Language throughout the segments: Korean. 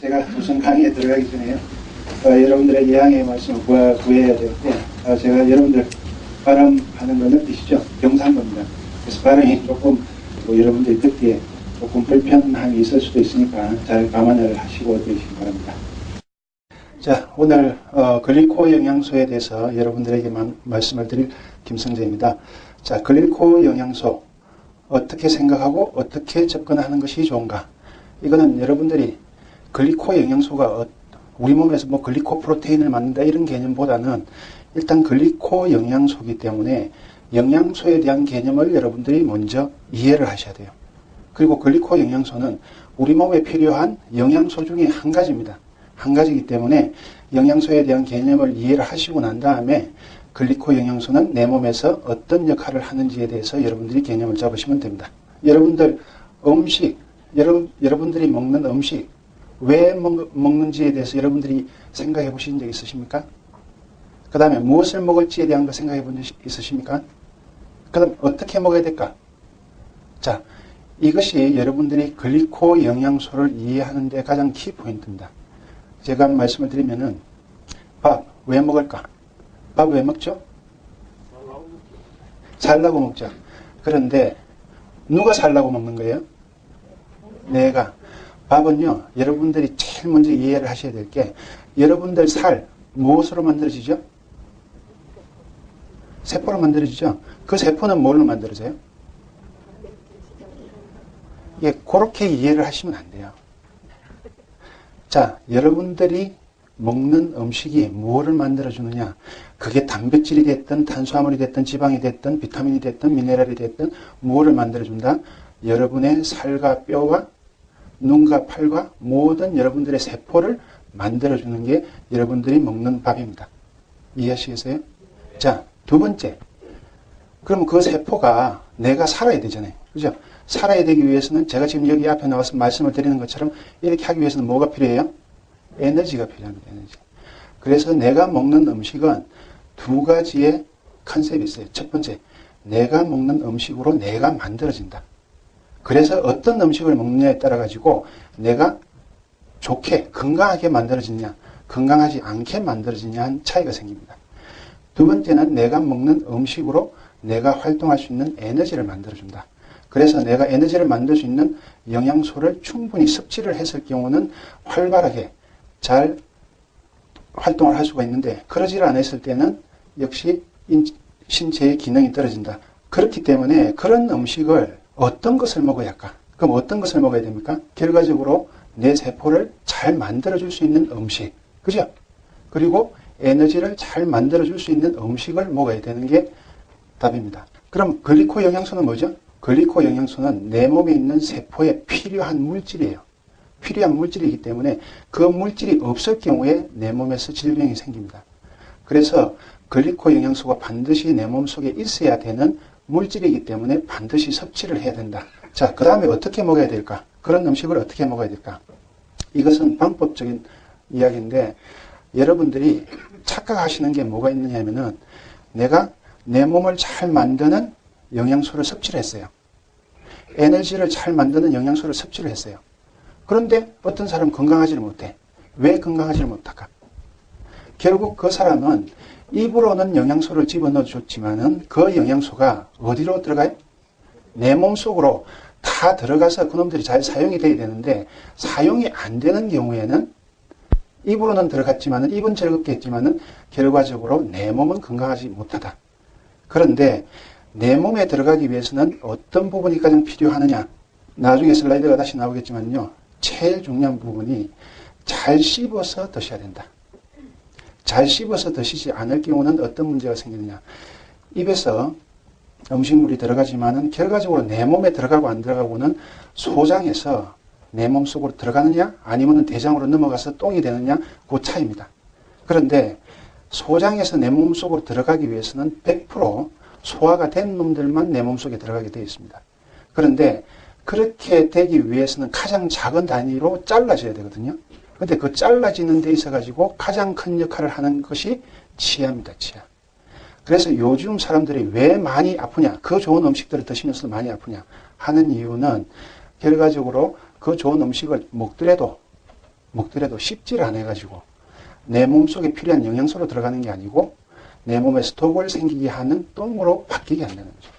제가 우선 강의에 들어가기 전에요. 여러분들의 예양의 말씀을 구해야 되는데 제가 여러분들 발음하는 거 느끼시죠? 경상도입니다. 그래서 발음이 조금 여러분들이 듣기에 조금 불편함이 있을 수도 있으니까 잘 감안을 하시고 들으시기 바랍니다. 자, 오늘 글리코 영양소에 대해서 여러분들에게만 말씀을 드릴 김성재입니다. 자, 글리코 영양소 어떻게 생각하고 어떻게 접근하는 것이 좋은가? 이거는 여러분들이 글리코 영양소가 우리 몸에서 글리코 프로테인을 만든다 이런 개념보다는 일단 글리코 영양소이기 때문에 영양소에 대한 개념을 여러분들이 먼저 이해를 하셔야 돼요. 그리고 글리코 영양소는 우리 몸에 필요한 영양소 중에 한 가지입니다. 한 가지이기 때문에 영양소에 대한 개념을 이해를 하시고 난 다음에 글리코 영양소는 내 몸에서 어떤 역할을 하는지에 대해서 여러분들이 개념을 잡으시면 됩니다. 여러분들 음식, 여러분들이 먹는 음식 왜 먹는지에 대해서 여러분들이 생각해 보신 적 있으십니까? 그 다음에 무엇을 먹을지에 대한 거 생각해 본 적 있으십니까? 그 다음 어떻게 먹어야 될까? 자, 이것이 여러분들이 글리코 영양소를 이해하는 데 가장 키포인트입니다. 제가 말씀을 드리면은 밥 왜 먹을까? 밥 왜 먹죠? 살라고 먹죠. 그런데 누가 살라고 먹는 거예요? 내가. 밥은요, 여러분들이 제일 먼저 이해를 하셔야 될 게 여러분들 살 무엇으로 만들어지죠? 세포로 만들어지죠. 그 세포는 뭘로 만들어져요? 예, 그렇게 이해를 하시면 안 돼요. 자, 여러분들이 먹는 음식이 무엇을 만들어주느냐? 그게 단백질이 됐든 탄수화물이 됐든 지방이 됐든 비타민이 됐든 미네랄이 됐든 무엇을 만들어준다? 여러분의 살과 뼈와 눈과 팔과 모든 여러분들의 세포를 만들어주는 게 여러분들이 먹는 밥입니다. 이해하시겠어요? 자, 두 번째. 그럼 그 세포가 내가 살아야 되잖아요. 그죠? 살아야 되기 위해서는 제가 지금 여기 앞에 나와서 말씀을 드리는 것처럼 이렇게 하기 위해서는 뭐가 필요해요? 에너지가 필요합니다. 에너지. 그래서 내가 먹는 음식은 두 가지의 컨셉이 있어요. 첫 번째, 내가 먹는 음식으로 내가 만들어진다. 그래서 어떤 음식을 먹느냐에 따라 가지고 내가 좋게 건강하게 만들어지냐 건강하지 않게 만들어지냐 한 차이가 생깁니다. 두 번째는 내가 먹는 음식으로 내가 활동할 수 있는 에너지를 만들어준다. 그래서 내가 에너지를 만들 수 있는 영양소를 충분히 섭취를 했을 경우는 활발하게 잘 활동을 할 수가 있는데 그러지 않았을 때는 역시 신체의 기능이 떨어진다. 그렇기 때문에 그런 음식을 어떤 것을 먹어야 할까? 그럼 어떤 것을 먹어야 됩니까? 결과적으로 내 세포를 잘 만들어줄 수 있는 음식. 그죠? 그리고 에너지를 잘 만들어줄 수 있는 음식을 먹어야 되는 게 답입니다. 그럼 글리코 영양소는 뭐죠? 글리코 영양소는 내 몸에 있는 세포에 필요한 물질이에요. 필요한 물질이기 때문에 그 물질이 없을 경우에 내 몸에서 질병이 생깁니다. 그래서 글리코 영양소가 반드시 내 몸속에 있어야 되는 물질이기 때문에 반드시 섭취를 해야 된다. 자, 그 다음에 어떻게 먹어야 될까? 그런 음식을 어떻게 먹어야 될까? 이것은 방법적인 이야기인데 여러분들이 착각하시는 게 뭐가 있느냐 하면은 내가 내 몸을 잘 만드는 영양소를 섭취를 했어요. 에너지를 잘 만드는 영양소를 섭취를 했어요. 그런데 어떤 사람은 건강하지를 못해. 왜 건강하지를 못할까? 결국 그 사람은 입으로는 영양소를 집어넣어 줬지만은 그 영양소가 어디로 들어가요? 내 몸속으로 다 들어가서 그놈들이 잘 사용이 돼야 되는데 사용이 안 되는 경우에는 입으로는 들어갔지만은 입은 즐겁게 했지만은 결과적으로 내 몸은 건강하지 못하다. 그런데 내 몸에 들어가기 위해서는 어떤 부분이 가장 필요하느냐? 나중에 슬라이드가 다시 나오겠지만요. 제일 중요한 부분이 잘 씹어서 드셔야 된다. 잘 씹어서 드시지 않을 경우는 어떤 문제가 생기느냐. 입에서 음식물이 들어가지만은 결과적으로 내 몸에 들어가고 안 들어가고는 소장에서 내 몸속으로 들어가느냐 아니면 대장으로 넘어가서 똥이 되느냐 그 차이입니다. 그런데 소장에서 내 몸속으로 들어가기 위해서는 100% 소화가 된 놈들만 내 몸속에 들어가게 되어 있습니다. 그런데 그렇게 되기 위해서는 가장 작은 단위로 잘라져야 되거든요. 근데 그 잘라지는 데 있어 가지고 가장 큰 역할을 하는 것이 치아입니다. 치아. 그래서 요즘 사람들이 왜 많이 아프냐, 그 좋은 음식들을 드시면서 많이 아프냐 하는 이유는 결과적으로 그 좋은 음식을 먹더라도 먹더라도 씹질 않아가지고 내 몸속에 필요한 영양소로 들어가는 게 아니고 내 몸에 스톡을 생기게 하는 똥으로 바뀌게 한다는 거죠.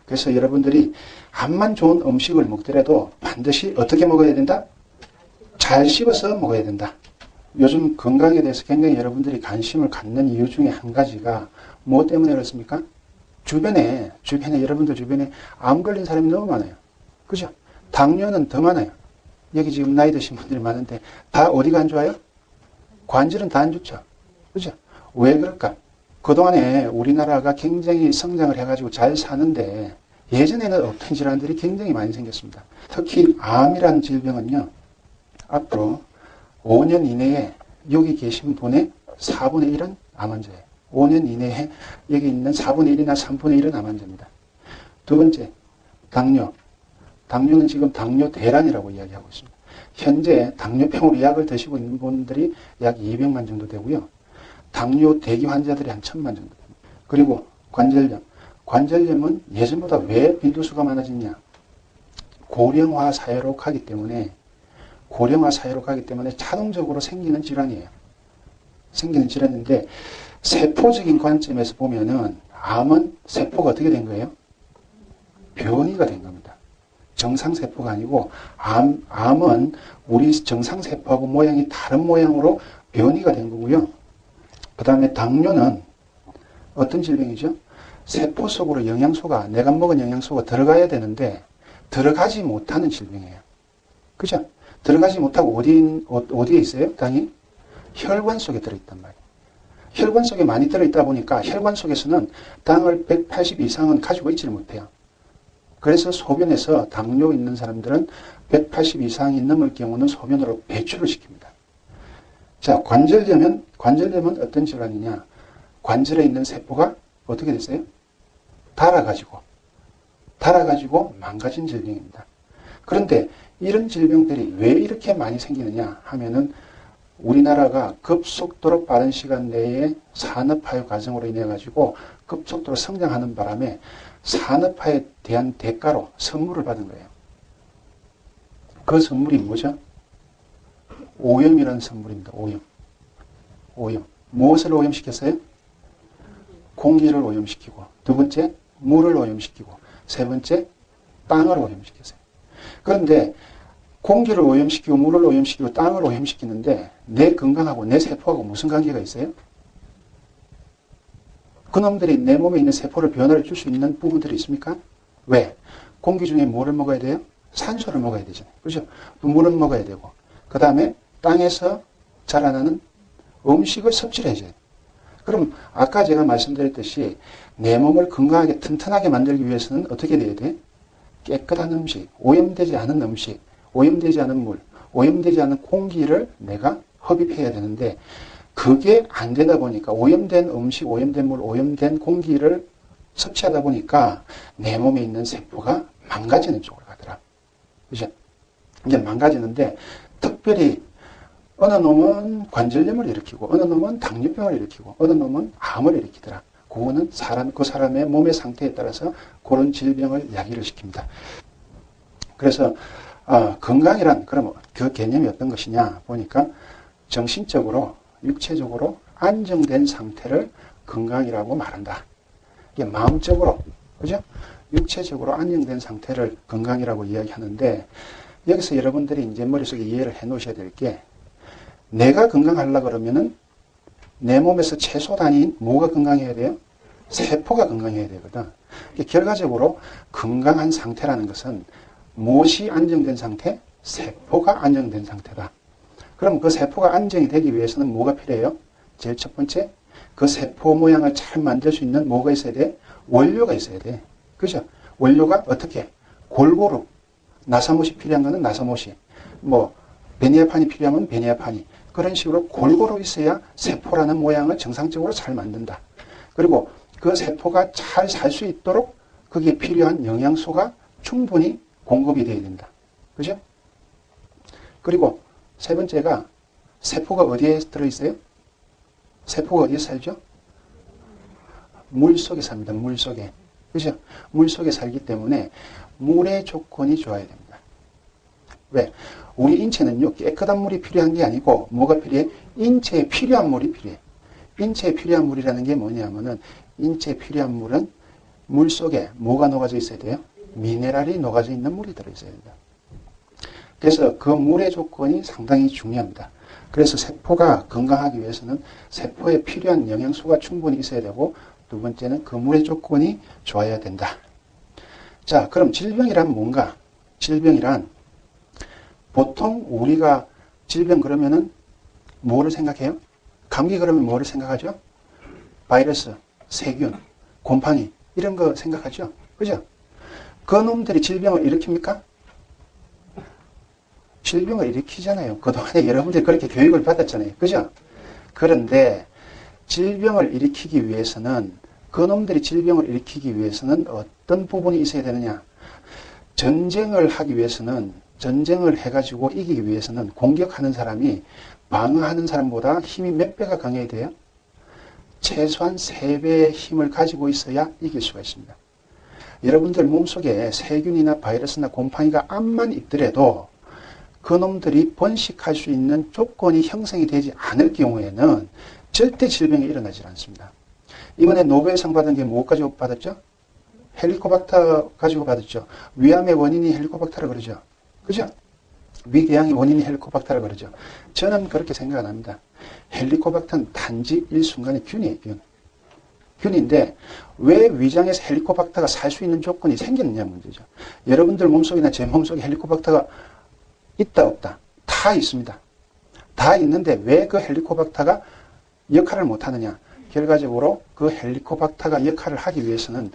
그래서 여러분들이 암만 좋은 음식을 먹더라도 반드시 어떻게 먹어야 된다? 잘 씹어서 먹어야 된다. 요즘 건강에 대해서 굉장히 여러분들이 관심을 갖는 이유 중에 한 가지가 뭐 때문에 그렇습니까? 주변에 여러분들 주변에 암 걸린 사람이 너무 많아요. 그죠? 당뇨는 더 많아요. 여기 지금 나이 드신 분들이 많은데 다 어디가 안 좋아요? 관절은 다 안 좋죠. 그죠? 왜 그럴까? 그동안에 우리나라가 굉장히 성장을 해가지고 잘 사는데 예전에는 어떤 질환들이 굉장히 많이 생겼습니다. 특히 암이라는 질병은요. 앞으로 5년 이내에 여기 계신 분의 4분의 1은 암 환자예요. 5년 이내에 여기 있는 4분의 1이나 3분의 1은 암 환자입니다. 두 번째, 당뇨. 당뇨는 지금 당뇨 대란이라고 이야기하고 있습니다. 현재 당뇨병으로 약을 드시고 있는 분들이 약 200만 정도 되고요. 당뇨 대기 환자들이 한 1000만 정도 됩니다. 그리고 관절염. 관절염은 예전보다 왜 빈도수가 많아졌냐? 고령화 사회로 가기 때문에 자동적으로 생기는 질환이에요. 생기는 질환인데 세포적인 관점에서 보면은 암은 세포가 어떻게 된 거예요? 변이가 된 겁니다. 정상세포가 아니고 암은 우리 정상세포하고 모양이 다른 모양으로 변이가 된 거고요. 그 다음에 당뇨는 어떤 질병이죠? 세포 속으로 영양소가, 내가 먹은 영양소가 들어가야 되는데 들어가지 못하는 질병이에요. 그죠? 들어가지 못하고 어디에 있어요? 당이? 혈관 속에 들어있단 말이에요. 혈관 속에 많이 들어있다 보니까 혈관 속에서는 당을 180 이상은 가지고 있지를 못해요. 그래서 소변에서 당뇨 있는 사람들은 180 이상이 넘을 경우는 소변으로 배출을 시킵니다. 자, 관절염은 어떤 질환이냐? 관절에 있는 세포가 어떻게 됐어요? 닳아가지고 망가진 질병입니다. 그런데 이런 질병들이 왜 이렇게 많이 생기느냐 하면은 우리나라가 급속도로 빠른 시간 내에 산업화의 과정으로 인해 가지고 급속도로 성장하는 바람에 산업화에 대한 대가로 선물을 받은 거예요. 그 선물이 뭐죠? 오염이라는 선물입니다. 오염. 무엇을 오염시켰어요? 공기를 오염시키고, 두 번째 물을 오염시키고, 세 번째 땅을 오염시켰어요. 그런데 공기를 오염시키고 물을 오염시키고 땅을 오염시키는데 내 건강하고 내 세포하고 무슨 관계가 있어요? 그놈들이 내 몸에 있는 세포를 변화를 줄 수 있는 부분들이 있습니까? 왜? 공기 중에 뭐를 먹어야 돼요? 산소를 먹어야 되잖아요. 그렇죠? 물은 먹어야 되고 그 다음에 땅에서 자라나는 음식을 섭취를 해줘야 돼요. 그럼 아까 제가 말씀드렸듯이 내 몸을 건강하게 튼튼하게 만들기 위해서는 어떻게 돼야 돼? 깨끗한 음식, 오염되지 않은 음식, 오염되지 않은 물, 오염되지 않은 공기를 내가 흡입해야 되는데 그게 안 되다 보니까 오염된 음식, 오염된 물, 오염된 공기를 섭취하다 보니까 내 몸에 있는 세포가 망가지는 쪽으로 가더라. 그죠? 이제 망가지는데 특별히 어느 놈은 관절염을 일으키고 어느 놈은 당뇨병을 일으키고 어느 놈은 암을 일으키더라. 그거는 그 사람의 몸의 상태에 따라서 그런 질병을 야기를 시킵니다. 그래서 건강이란 그럼 그 개념이 어떤 것이냐 보니까 정신적으로 육체적으로 안정된 상태를 건강이라고 말한다. 이게 마음적으로 그죠? 육체적으로 안정된 상태를 건강이라고 이야기하는데 여기서 여러분들이 이제 머릿속에 이해를 해 놓으셔야 될 게 내가 건강하려고 그러면은 내 몸에서 최소 단위인 뭐가 건강해야 돼요? 세포가 건강해야 되거든. 결과적으로 건강한 상태라는 것은 무엇이 안정된 상태? 세포가 안정된 상태다. 그럼 그 세포가 안정이 되기 위해서는 뭐가 필요해요? 제일 첫 번째, 그 세포 모양을 잘 만들 수 있는 뭐가 있어야 돼? 원료가 있어야 돼. 그죠? 원료가 어떻게? 골고루. 나사못이 필요한 거는 나사못이. 베니아판이 필요하면 베니아판이. 그런 식으로 골고루 있어야 세포라는 모양을 정상적으로 잘 만든다. 그리고 그 세포가 잘 살 수 있도록 거기에 필요한 영양소가 충분히 공급이 되어야 된다. 그죠? 그리고 세 번째가 세포가 어디에 들어있어요? 세포가 어디에 살죠? 물 속에 삽니다. 물 속에. 그죠? 물 속에 살기 때문에 물의 조건이 좋아야 됩니다. 왜? 우리 인체는요, 깨끗한 물이 필요한 게 아니고, 뭐가 필요해? 인체에 필요한 물이 필요해. 인체에 필요한 물이라는 게 뭐냐면은, 인체에 필요한 물은 물 속에 뭐가 녹아져 있어야 돼요? 미네랄이 녹아져 있는 물이 들어있어야 된다. 그래서 그 물의 조건이 상당히 중요합니다. 그래서 세포가 건강하기 위해서는 세포에 필요한 영양소가 충분히 있어야 되고, 두 번째는 그 물의 조건이 좋아야 된다. 자, 그럼 질병이란 뭔가? 질병이란 보통 우리가 질병 그러면은 뭐를 생각해요? 감기 그러면 뭐를 생각하죠? 바이러스, 세균, 곰팡이 이런 거 생각하죠? 그죠? 그 놈들이 질병을 일으킵니까? 질병을 일으키잖아요. 그동안에 여러분들이 그렇게 교육을 받았잖아요. 그죠? 그런데 질병을 일으키기 위해서는 그놈들이 질병을 일으키기 위해서는 어떤 부분이 있어야 되느냐? 전쟁을 하기 위해서는 전쟁을 해가지고 이기기 위해서는 공격하는 사람이 방어하는 사람보다 힘이 몇 배가 강해야 돼요? 최소한 3배의 힘을 가지고 있어야 이길 수가 있습니다. 여러분들 몸속에 세균이나 바이러스나 곰팡이가 암만 있더라도 그놈들이 번식할 수 있는 조건이 형성이 되지 않을 경우에는 절대 질병이 일어나지 않습니다. 이번에 노벨상 받은 게 뭐 가지고 받았죠? 헬리코박터 가지고 받았죠. 위암의 원인이 헬리코박터라 그러죠. 그죠? 위궤양의 원인이 헬리코박터라 그러죠. 저는 그렇게 생각 안 합니다. 헬리코박터는 단지 일순간의 균이에요. 균인데 왜 위장에서 헬리코박터가 살 수 있는 조건이 생겼느냐 문제죠. 여러분들 몸속이나 제 몸속에 헬리코박터가 있다 없다? 다 있습니다. 다 있는데 왜 그 헬리코박터가 역할을 못하느냐? 결과적으로 그 헬리코박터가 역할을 하기 위해서는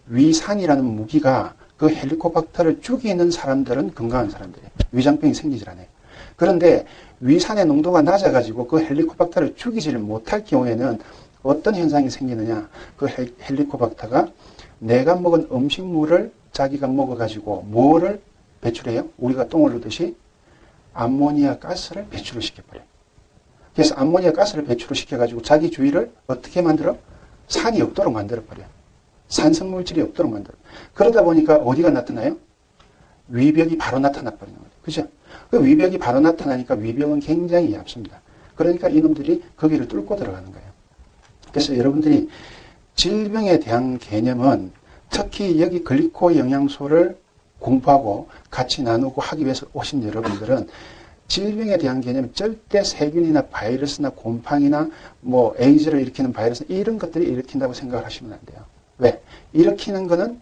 위산이라는 무기가 그 헬리코박터를 죽이는 사람들은 건강한 사람들이에요. 위장병이 생기질 않아요. 그런데 위산의 농도가 낮아가지고 그 헬리코박터를 죽이지를 못할 경우에는 어떤 현상이 생기느냐? 그 헬리코박터가 내가 먹은 음식물을 자기가 먹어가지고 뭐를 배출해요? 우리가 똥을 누듯이 암모니아 가스를 배출을 시켜버려요. 그래서 암모니아 가스를 배출을 시켜가지고 자기 주위를 어떻게 만들어? 산이 없도록 만들어버려요. 산성물질이 없도록 만들어요. 그러다 보니까 어디가 나타나요? 위벽이 바로 나타나버리는 거죠. 그죠? 그 위벽이 바로 나타나니까 위벽은 굉장히 얇습니다. 그러니까 이놈들이 거기를 뚫고 들어가는 거예요. 그래서 여러분들이 질병에 대한 개념은 특히 여기 글리코 영양소를 공부하고 같이 나누고 하기 위해서 오신 여러분들은 질병에 대한 개념은 절대 세균이나 바이러스나 곰팡이나 뭐 에이즈를 일으키는 바이러스 이런 것들이 일으킨다고 생각을 하시면 안 돼요. 왜? 일으키는 거는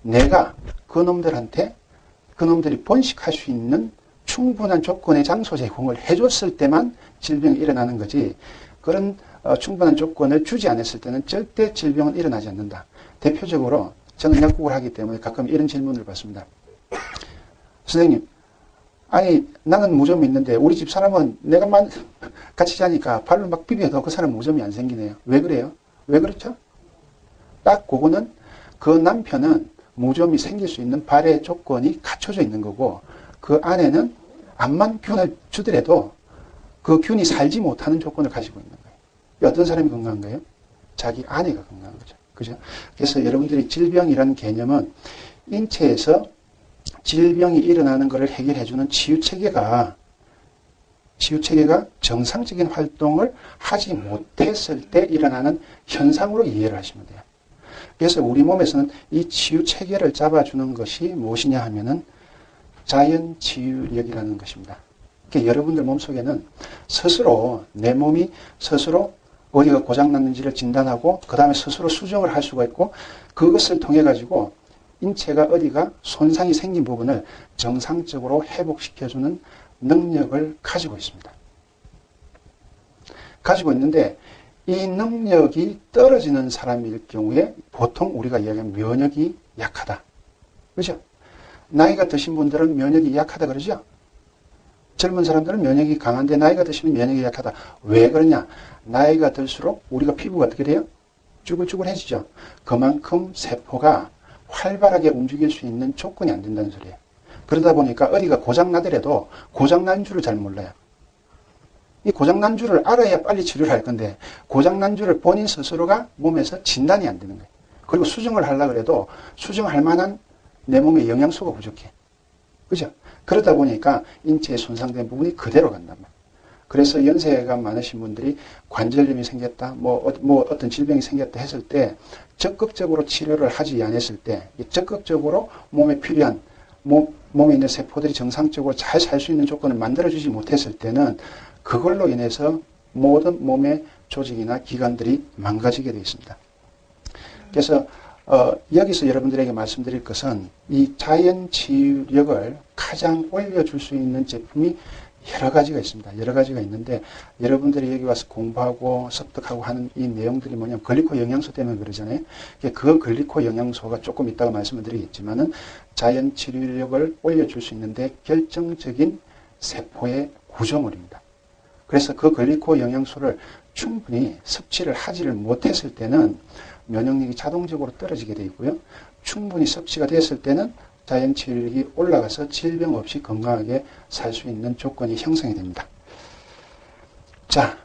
내가 그놈들한테 그놈들이 번식할 수 있는 충분한 조건의 장소 제공을 해줬을 때만 질병이 일어나는 거지 그런 충분한 조건을 주지 않았을 때는 절대 질병은 일어나지 않는다. 대표적으로 저는 약국을 하기 때문에 가끔 이런 질문을 받습니다. 선생님, 아니 나는 무좀이 있는데 우리 집 사람은 내가 같이 자니까 발로 막 비벼도 그 사람 무좀이 안 생기네요. 왜 그래요? 왜 그렇죠? 딱 그거는 그 남편은 무좀이 생길 수 있는 발의 조건이 갖춰져 있는 거고 그 안에는 암만 균을 주더라도 그 균이 살지 못하는 조건을 가지고 있는 거예요. 어떤 사람이 건강한 거예요? 자기 아내가 건강한 거죠. 그죠? 그래서 여러분들이 질병이라는 개념은 인체에서 질병이 일어나는 것을 해결해주는 치유체계가 정상적인 활동을 하지 못했을 때 일어나는 현상으로 이해를 하시면 돼요. 그래서 우리 몸에서는 이 치유체계를 잡아주는 것이 무엇이냐 하면은 자연치유력이라는 것입니다. 그러니까 여러분들 몸속에는 스스로 내 몸이 스스로 어디가 고장났는지를 진단하고 그 다음에 스스로 수정을 할 수가 있고 그것을 통해 가지고 인체가 어디가 손상이 생긴 부분을 정상적으로 회복시켜주는 능력을 가지고 있습니다. 가지고 있는데 이 능력이 떨어지는 사람일 경우에 보통 우리가 이야기하는 면역이 약하다. 그죠? 나이가 드신 분들은 면역이 약하다 그러죠? 젊은 사람들은 면역이 강한데 나이가 드시면 면역이 약하다. 왜 그러냐? 나이가 들수록 우리가 피부가 어떻게 돼요? 쭈글쭈글해지죠. 그만큼 세포가 활발하게 움직일 수 있는 조건이 안 된다는 소리예요. 그러다 보니까 어디가 고장나더라도 고장난 줄을 잘 몰라요. 이 고장난 줄을 알아야 빨리 치료를 할 건데 고장난 줄을 본인 스스로가 몸에서 진단이 안 되는 거예요. 그리고 수정을 하려고 해도 수정할 만한 내 몸에 영양소가 부족해. 그죠? 그러다 보니까 인체에 손상된 부분이 그대로 간단 말이에요. 그래서 연세가 많으신 분들이 관절염이 생겼다, 뭐 어떤 질병이 생겼다 했을 때 적극적으로 치료를 하지 않았을 때 적극적으로 몸에 필요한 몸에 있는 세포들이 정상적으로 잘 살 수 있는 조건을 만들어주지 못했을 때는 그걸로 인해서 모든 몸의 조직이나 기관들이 망가지게 되어 있습니다. 그래서 여기서 여러분들에게 말씀드릴 것은 이 자연치유력을 가장 올려줄 수 있는 제품이 여러 가지가 있습니다. 여러 가지가 있는데 여러분들이 여기 와서 공부하고 습득하고 하는 이 내용들이 뭐냐면 글리코 영양소 때문에 그러잖아요. 그 글리코 영양소가 조금 이따가 말씀을 드리겠지만은 자연치유력을 올려줄 수 있는데 결정적인 세포의 구조물입니다. 그래서 그 글리코 영양소를 충분히 섭취를 하지를 못했을 때는 면역력이 자동적으로 떨어지게 되어 있고요. 충분히 섭취가 됐을 때는 자연치유력이 올라가서 질병 없이 건강하게 살 수 있는 조건이 형성이 됩니다. 자,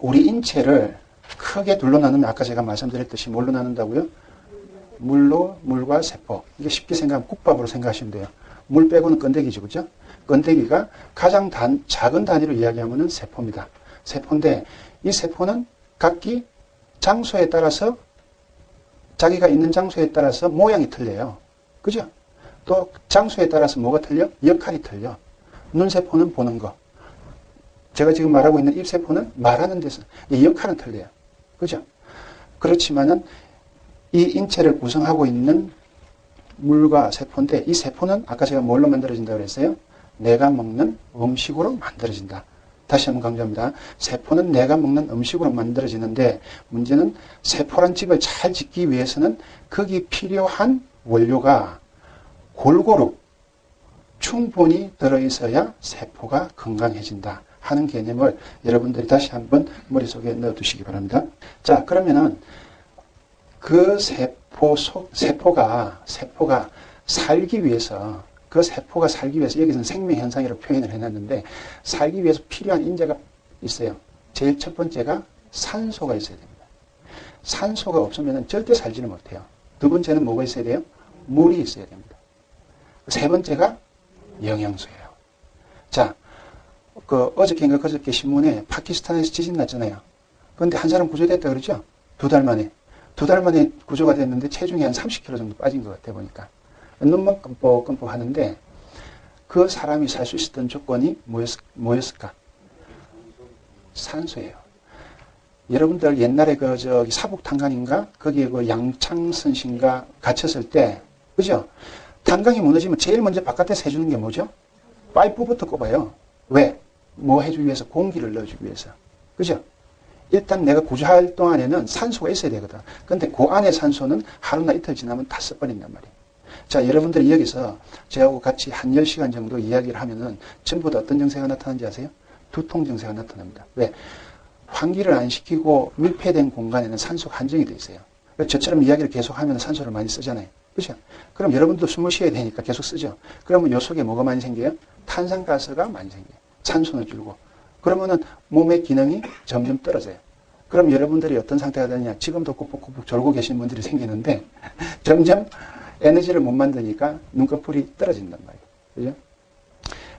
우리 인체를 크게 둘로 나누면 아까 제가 말씀드렸듯이 뭘로 나눈다고요? 물과 세포. 이게 쉽게 생각하면 국밥으로 생각하시면 돼요. 물 빼고는 건더기죠, 그죠? 건더기가 가장 작은 단위로 이야기하면 세포입니다. 세포인데 이 세포는 각기 장소에 따라서 자기가 있는 장소에 따라서 모양이 틀려요. 그죠? 또 장소에 따라서 뭐가 틀려? 역할이 틀려. 눈세포는 보는 거. 제가 지금 말하고 있는 입세포는 말하는 데서 이 역할은 틀려요. 그죠? 그렇지만은 이 인체를 구성하고 있는 물과 세포인데 이 세포는 아까 제가 뭘로 만들어진다고 그랬어요? 내가 먹는 음식으로 만들어진다. 다시 한번 강조합니다. 세포는 내가 먹는 음식으로 만들어지는데 문제는 세포란 집을 잘 짓기 위해서는 거기 필요한 원료가 골고루 충분히 들어있어야 세포가 건강해진다 하는 개념을 여러분들이 다시 한번 머릿속에 넣어두시기 바랍니다. 자, 그러면은 그 세포가 살기 위해서 여기서는 생명현상이라고 표현을 해놨는데 살기 위해서 필요한 인자가 있어요. 제일 첫 번째가 산소가 있어야 됩니다. 산소가 없으면 절대 살지는 못해요. 두 번째는 뭐가 있어야 돼요? 물이 있어야 됩니다. 세 번째가 영양소예요. 자, 어저께인가 그저께 신문에 파키스탄에서 지진 났잖아요. 그런데 한 사람 구조됐다 그러죠? 2달 만에. 2달 만에 구조가 됐는데 체중이 한 30kg 정도 빠진 것 같아 보니까. 눈만 끔뻑끔뻑 하는데 그 사람이 살 수 있었던 조건이 뭐였을까? 산소예요. 여러분들 옛날에 사북탄강인가? 거기에 양창선신가 갇혔을 때, 그죠? 탄강이 무너지면 제일 먼저 바깥에서 해주는 게 뭐죠? 파이프부터 꼽아요. 왜? 뭐 해주기 위해서? 공기를 넣어주기 위해서. 그죠? 일단 내가 구조할 동안에는 산소가 있어야 되거든. 근데 그 안에 산소는 하루나 이틀 지나면 다 써버린단 말이에요. 자, 여러분들이 여기서 저하고 같이 한 10시간 정도 이야기를 하면은 전부 다 어떤 증세가 나타나는지 아세요? 두통 증세가 나타납니다. 왜? 환기를 안 시키고 밀폐된 공간에는 산소가 한정이 되어 있어요. 저처럼 이야기를 계속하면 산소를 많이 쓰잖아요. 그죠? 그럼 여러분도 숨을 쉬어야 되니까 계속 쓰죠. 그러면 요 속에 뭐가 많이 생겨요? 탄산가스가 많이 생겨요. 산소는 줄고. 그러면은 몸의 기능이 점점 떨어져요. 그럼 여러분들이 어떤 상태가 되느냐? 지금도 꾹꾹꾹 졸고 계신 분들이 생기는데 점점 에너지를 못 만드니까 눈꺼풀이 떨어진단 말이에요. 그죠?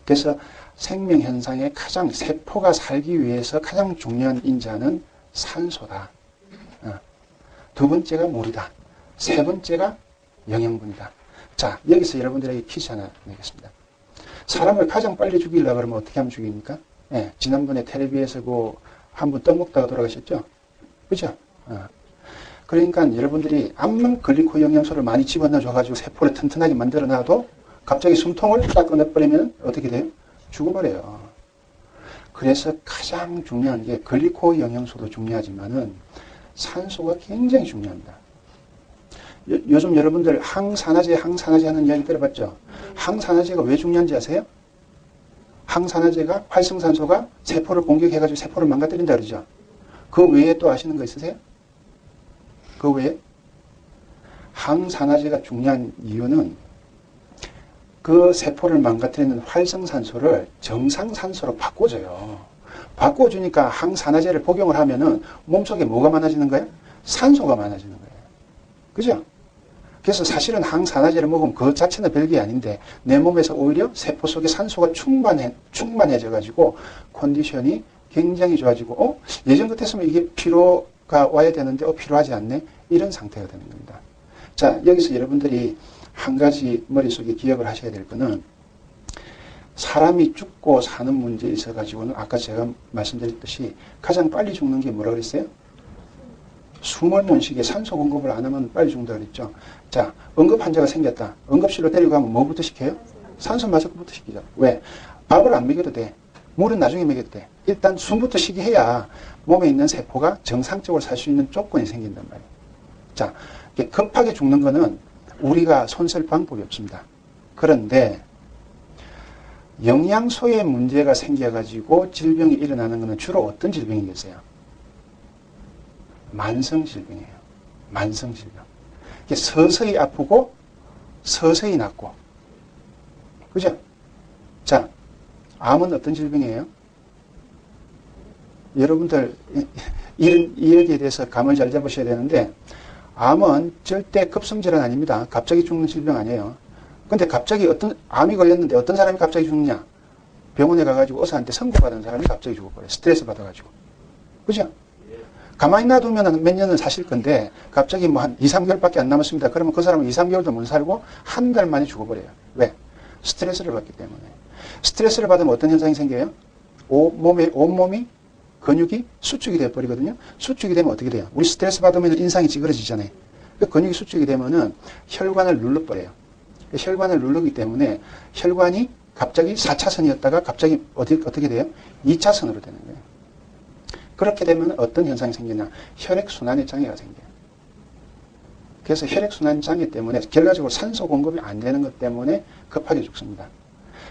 그래서 생명현상의 세포가 살기 위해서 가장 중요한 인자는 산소다. 두 번째가 물이다. 세 번째가 영양분이다. 자, 여기서 여러분들에게 퀴즈 하나 내겠습니다. 사람을 가장 빨리 죽이려고 그러면 어떻게 하면 죽입니까? 네, 지난번에 텔레비에서 한 분 떡 먹다가 돌아가셨죠? 그죠? 그러니까 여러분들이 암만 글리코 영양소를 많이 집어넣어줘가지고 세포를 튼튼하게 만들어놔도 갑자기 숨통을 딱 꺼내버리면 어떻게 돼요? 죽어버려요. 그래서 가장 중요한 게 글리코 영양소도 중요하지만은 산소가 굉장히 중요합니다. 요즘 여러분들 항산화제 하는 이야기 들어봤죠? 항산화제가 왜 중요한지 아세요? 항산화제가 활성산소가 세포를 공격해가지고 세포를 망가뜨린다 그러죠? 그 외에 또 아시는 거 있으세요? 그 외에? 항산화제가 중요한 이유는 그 세포를 망가뜨리는 활성산소를 정상산소로 바꿔줘요. 바꿔주니까 항산화제를 복용을 하면은 몸속에 뭐가 많아지는 거예요? 산소가 많아지는 거예요. 그죠? 그래서 사실은 항산화제를 먹으면 그 자체는 별게 아닌데 내 몸에서 오히려 세포 속에 산소가 충만해져 가지고 컨디션이 굉장히 좋아지고 예전 같았으면 이게 피로가 와야 되는데 피로하지 않네 이런 상태가 되는 겁니다. 자, 여기서 여러분들이 한 가지 머릿속에 기억을 하셔야 될 거는 사람이 죽고 사는 문제에 있어 가지고는 아까 제가 말씀드렸듯이 가장 빨리 죽는 게 뭐라고 그랬어요? 숨을 못 쉬게 산소 공급을 안 하면 빨리 죽는다고 그랬죠. 자, 응급 환자가 생겼다. 응급실로 데리고 가면 뭐부터 시켜요? 산소 마스크부터 시키죠. 왜? 밥을 안 먹여도 돼. 물은 나중에 먹여도 돼. 일단 숨부터 쉬게 해야 몸에 있는 세포가 정상적으로 살 수 있는 조건이 생긴단 말이에요. 자, 급하게 죽는 거는 우리가 손쓸 방법이 없습니다. 그런데 영양소에 문제가 생겨가지고 질병이 일어나는 것은 주로 어떤 질병이겠어요? 만성질병이에요. 만성질병. 서서히 아프고 서서히 낫고. 그죠? 자, 암은 어떤 질병이에요? 여러분들 이야기에 대해서 감을 잘 잡으셔야 되는데 암은 절대 급성질환 아닙니다. 갑자기 죽는 질병 아니에요. 근데 갑자기 암이 걸렸는데 어떤 사람이 갑자기 죽느냐? 병원에 가가지고 의사한테 선고받은 사람이 갑자기 죽어버려요. 스트레스 받아가지고. 그죠? 가만히 놔두면 몇 년은 사실 건데 갑자기 뭐 한 2, 3개월밖에 안 남았습니다. 그러면 그 사람은 2, 3개월도 못 살고 한 달 만에 죽어버려요. 왜? 스트레스를 받기 때문에. 스트레스를 받으면 어떤 현상이 생겨요? 온몸이 근육이 수축이 돼버리거든요. 수축이 되면 어떻게 돼요? 우리 스트레스 받으면 인상이 찌그러지잖아요. 그 근육이 수축이 되면은 혈관을 눌러버려요. 혈관을 누르기 때문에 혈관이 갑자기 4차선이었다가 갑자기 어떻게 돼요? 2차선으로 되는 거예요. 그렇게 되면 어떤 현상이 생기냐? 혈액순환의 장애가 생겨요. 그래서 혈액순환 장애 때문에 결과적으로 산소 공급이 안 되는 것 때문에 급하게 죽습니다.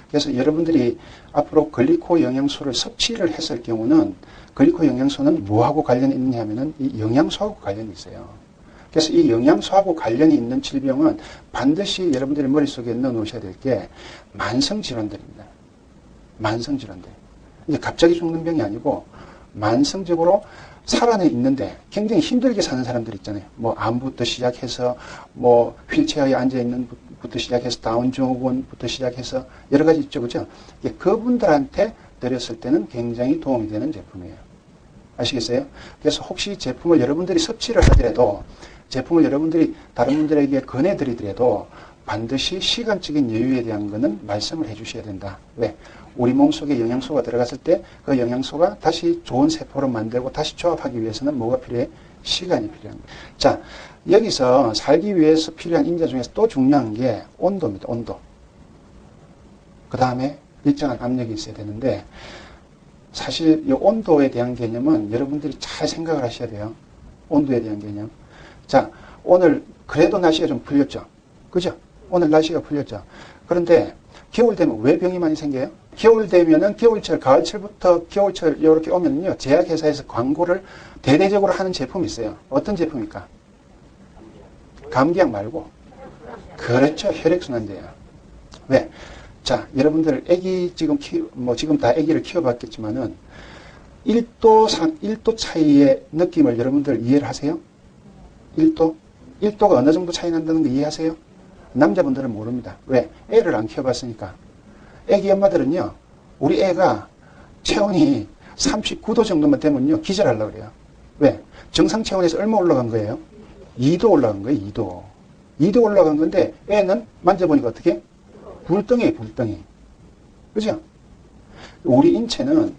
그래서 여러분들이 앞으로 글리코 영양소를 섭취를 했을 경우는 글리코 영양소는 뭐하고 관련이 있느냐 하면은 이 영양소하고 관련이 있어요. 그래서 이 영양소하고 관련이 있는 질병은 반드시 여러분들의 머릿속에 넣어 놓으셔야 될 게 만성질환들입니다. 만성질환들. 이제 갑자기 죽는 병이 아니고 만성적으로 살아내 있는데 굉장히 힘들게 사는 사람들 있잖아요. 뭐 암부터 시작해서 뭐 휠체어에 앉아있는 부터 시작해서 다운 증후군부터 시작해서 여러 가지 있죠. 그죠? 그분들한테 드렸을 때는 굉장히 도움이 되는 제품이에요. 아시겠어요? 그래서 혹시 제품을 여러분들이 섭취를 하더라도 제품을 여러분들이 다른 분들에게 권해드리더라도 반드시 시간적인 여유에 대한 거는 말씀을 해주셔야 된다. 왜? 우리 몸속에 영양소가 들어갔을 때 그 영양소가 다시 좋은 세포로 만들고 다시 조합하기 위해서는 뭐가 필요해? 시간이 필요한 거예요. 자, 여기서 살기 위해서 필요한 인자 중에서 또 중요한 게 온도입니다. 온도. 그 다음에 일정한 압력이 있어야 되는데 사실 이 온도에 대한 개념은 여러분들이 잘 생각을 하셔야 돼요. 온도에 대한 개념. 자, 오늘 그래도 날씨가 좀 풀렸죠. 그죠? 오늘 날씨가 풀렸죠. 그런데 겨울 되면 왜 병이 많이 생겨요? 겨울 되면은 겨울철, 가을철부터 겨울철 이렇게 오면요. 제약회사에서 광고를 대대적으로 하는 제품이 있어요. 어떤 제품입니까? 감기약 말고. 그렇죠. 혈액순환제예요. 왜? 자, 여러분들 애기 지금 지금 다 애기를 키워봤겠지만은 1도 차이의 느낌을 여러분들 이해를 하세요? 1도? 1도가 어느 정도 차이 난다는 거 이해하세요? 남자분들은 모릅니다. 왜? 애를 안 키워봤으니까. 애기 엄마들은요, 우리 애가 체온이 39도 정도만 되면요, 기절하려고 그래요. 왜? 정상 체온에서 얼마 올라간 거예요? 2도 올라간 거예요, 2도. 2도 올라간 건데, 애는 만져보니까 어떻게? 불덩이에요, 불덩이. 그죠? 우리 인체는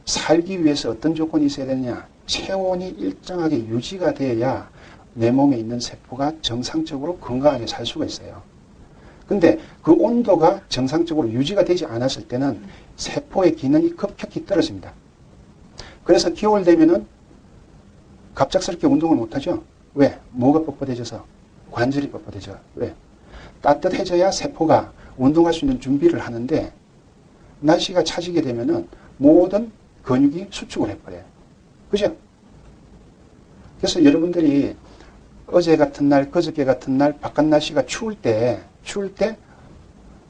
살기 위해서 어떤 조건이 있어야 되느냐? 체온이 일정하게 유지가 돼야 내 몸에 있는 세포가 정상적으로 건강하게 살 수가 있어요. 근데 그 온도가 정상적으로 유지가 되지 않았을 때는 세포의 기능이 급격히 떨어집니다. 그래서 겨울 되면은 갑작스럽게 운동을 못하죠. 왜? 뭐가 뻣뻣해져서? 관절이 뻣뻣해져. 왜? 따뜻해져야 세포가 운동할 수 있는 준비를 하는데 날씨가 차지게 되면은 모든 근육이 수축을 해버려요. 그죠? 그래서 여러분들이 어제 같은 날, 그저께 같은 날, 바깥 날씨가 추울 때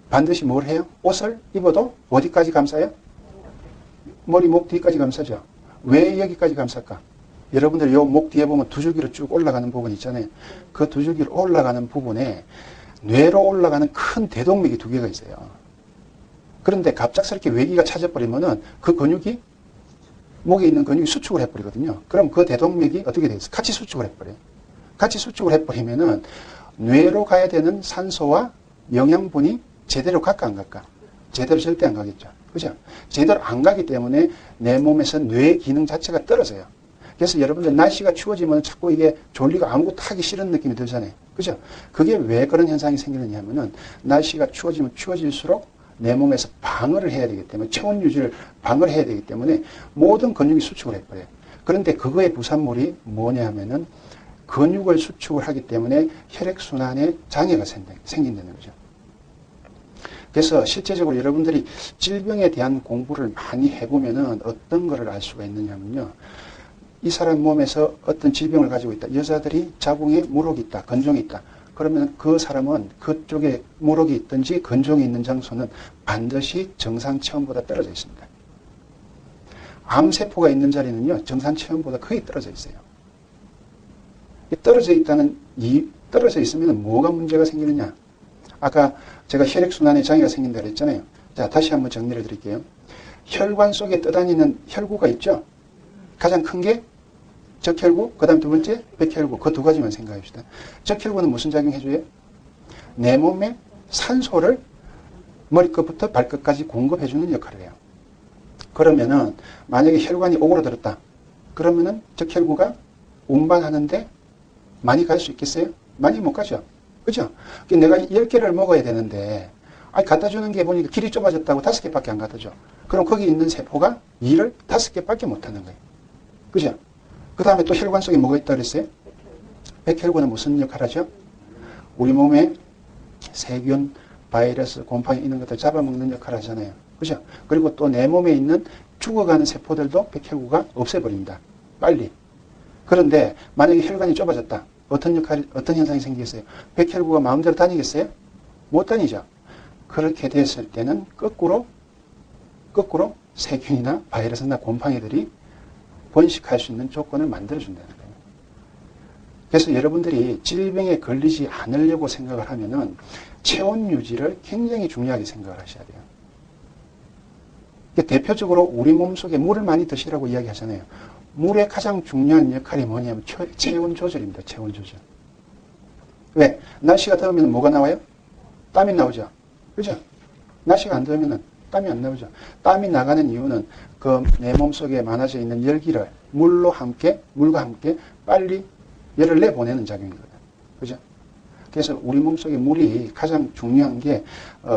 반드시 뭘 해요? 옷을 입어도 어디까지 감싸요? 머리, 목 뒤까지 감싸죠. 왜 여기까지 감쌀까? 여러분들 요 목 뒤에 보면 두 줄기로 쭉 올라가는 부분 있잖아요. 그 두 줄기로 올라가는 부분에 뇌로 올라가는 큰 대동맥이 두 개가 있어요. 그런데 갑작스럽게 외기가 찾아버리면은 그 근육이 목에 있는 근육이 수축을 해버리거든요. 그럼 그 대동맥이 어떻게 되겠어요? 같이 수축을 해버려요. 같이 수축을 해버리면은 뇌로 가야 되는 산소와 영양분이 제대로 갈까 안 갈까? 제대로 절대 안 가겠죠. 그죠? 제대로 안 가기 때문에 내 몸에서 뇌 기능 자체가 떨어져요. 그래서 여러분들 날씨가 추워지면 자꾸 이게 졸리고 아무것도 하기 싫은 느낌이 들잖아요. 그죠? 그게 왜 그런 현상이 생기느냐 하면은 날씨가 추워지면 추워질수록 내 몸에서 방어를 해야 되기 때문에 체온 유지를 방어를 해야 되기 때문에 모든 근육이 수축을 해버려요. 그런데 그거의 부산물이 뭐냐 하면은 근육을 수축을 하기 때문에 혈액순환에 장애가 생긴다는 거죠. 그래서 실제적으로 여러분들이 질병에 대한 공부를 많이 해보면은 어떤 거를 알 수가 있느냐면요. 이 사람 몸에서 어떤 질병을 가지고 있다. 여자들이 자궁에 물혹이 있다. 건종이 있다. 그러면 그 사람은 그쪽에 물혹이 있든지 건종이 있는 장소는 반드시 정상 체온보다 떨어져 있습니다. 암세포가 있는 자리는요. 정상 체온보다 거의 떨어져 있어요. 떨어져 있으면 뭐가 문제가 생기느냐. 아까 제가 혈액순환에 장애가 생긴다고 했잖아요. 자, 다시 한번 정리를 드릴게요. 혈관 속에 떠다니는 혈구가 있죠. 가장 큰 게 적혈구, 그 다음 두 번째 백혈구. 그 두 가지만 생각합시다. 적혈구는 무슨 작용 해줘요? 내 몸에 산소를 머리끝부터 발끝까지 공급해주는 역할을 해요. 그러면은 만약에 혈관이 오그라들었다. 그러면은 적혈구가 운반하는데 많이 갈 수 있겠어요? 많이 못 가죠. 그죠? 내가 10개를 먹어야 되는데 갖다 주는 게 보니까 길이 좁아졌다고 5개밖에 안 갖다 줘. 그럼 거기 있는 세포가 일을 5개밖에 못 하는 거예요. 그죠? 그 다음에 또 혈관 속에 뭐가 있다고 그랬어요? 백혈구는 무슨 역할을 하죠? 우리 몸에 세균, 바이러스, 곰팡이 이런 것들 잡아먹는 역할을 하잖아요. 그죠? 그리고 또 내 몸에 있는 죽어가는 세포들도 백혈구가 없애버립니다. 빨리. 그런데 만약에 혈관이 좁아졌다. 어떤 현상이 생기겠어요? 백혈구가 마음대로 다니겠어요? 못 다니죠. 그렇게 됐을 때는 거꾸로 세균이나 바이러스나 곰팡이들이 번식할 수 있는 조건을 만들어준다는 거예요. 그래서 여러분들이 질병에 걸리지 않으려고 생각을 하면은 체온 유지를 굉장히 중요하게 생각을 하셔야 돼요. 대표적으로 우리 몸속에 물을 많이 드시라고 이야기하잖아요. 물의 가장 중요한 역할이 뭐냐면 체온 조절입니다. 체온 조절. 왜? 날씨가 더우면 뭐가 나와요? 땀이 나오죠. 그죠? 날씨가 안 더우면 땀이 안 나오죠. 땀이 나가는 이유는 그 내 몸속에 많아져 있는 열기를 물과 함께 빨리 열을 내보내는 작용이거든요. 그죠? 그래서 우리 몸속에 물이 가장 중요한 게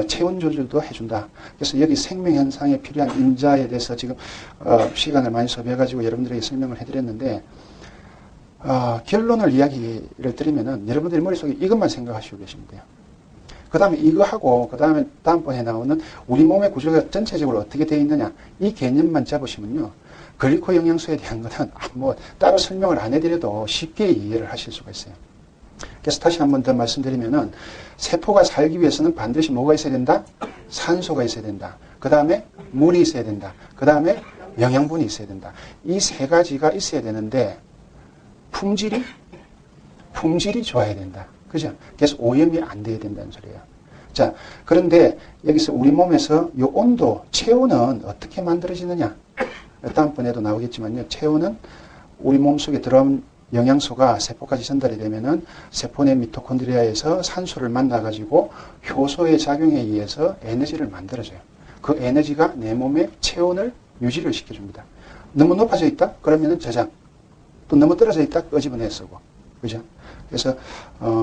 체온 조절도 해준다. 그래서 여기 생명현상에 필요한 인자에 대해서 지금 시간을 많이 소비해가지고 여러분들에게 설명을 해드렸는데 결론을 이야기를 드리면은 여러분들이 머릿속에 이것만 생각하시고 계시면 돼요. 그 다음에 이거 하고 그 다음에 다음번에 나오는 우리 몸의 구조가 전체적으로 어떻게 되어 있느냐 이 개념만 잡으시면요. 글리코 영양소에 대한 것은 뭐 따로 설명을 안 해드려도 쉽게 이해를 하실 수가 있어요. 그래서 다시 한 번 더 말씀드리면은 세포가 살기 위해서는 반드시 뭐가 있어야 된다? 산소가 있어야 된다. 그 다음에 물이 있어야 된다. 그 다음에 영양분이 있어야 된다. 이 세 가지가 있어야 되는데 품질이 좋아야 된다. 그죠? 그래서 오염이 안 돼야 된다는 소리예요. 자, 그런데 여기서 우리 몸에서 이 온도, 체온은 어떻게 만들어지느냐? 다음번에도 나오겠지만요. 체온은 우리 몸속에 들어온 영양소가 세포까지 전달이 되면은 세포 내 미토콘드리아에서 산소를 만나가지고 효소의 작용에 의해서 에너지를 만들어줘요. 그 에너지가 내 몸의 체온을 유지를 시켜줍니다. 너무 높아져 있다? 그러면은 저장. 또 너무 떨어져 있다? 끄집어내 쓰고. 그죠? 그래서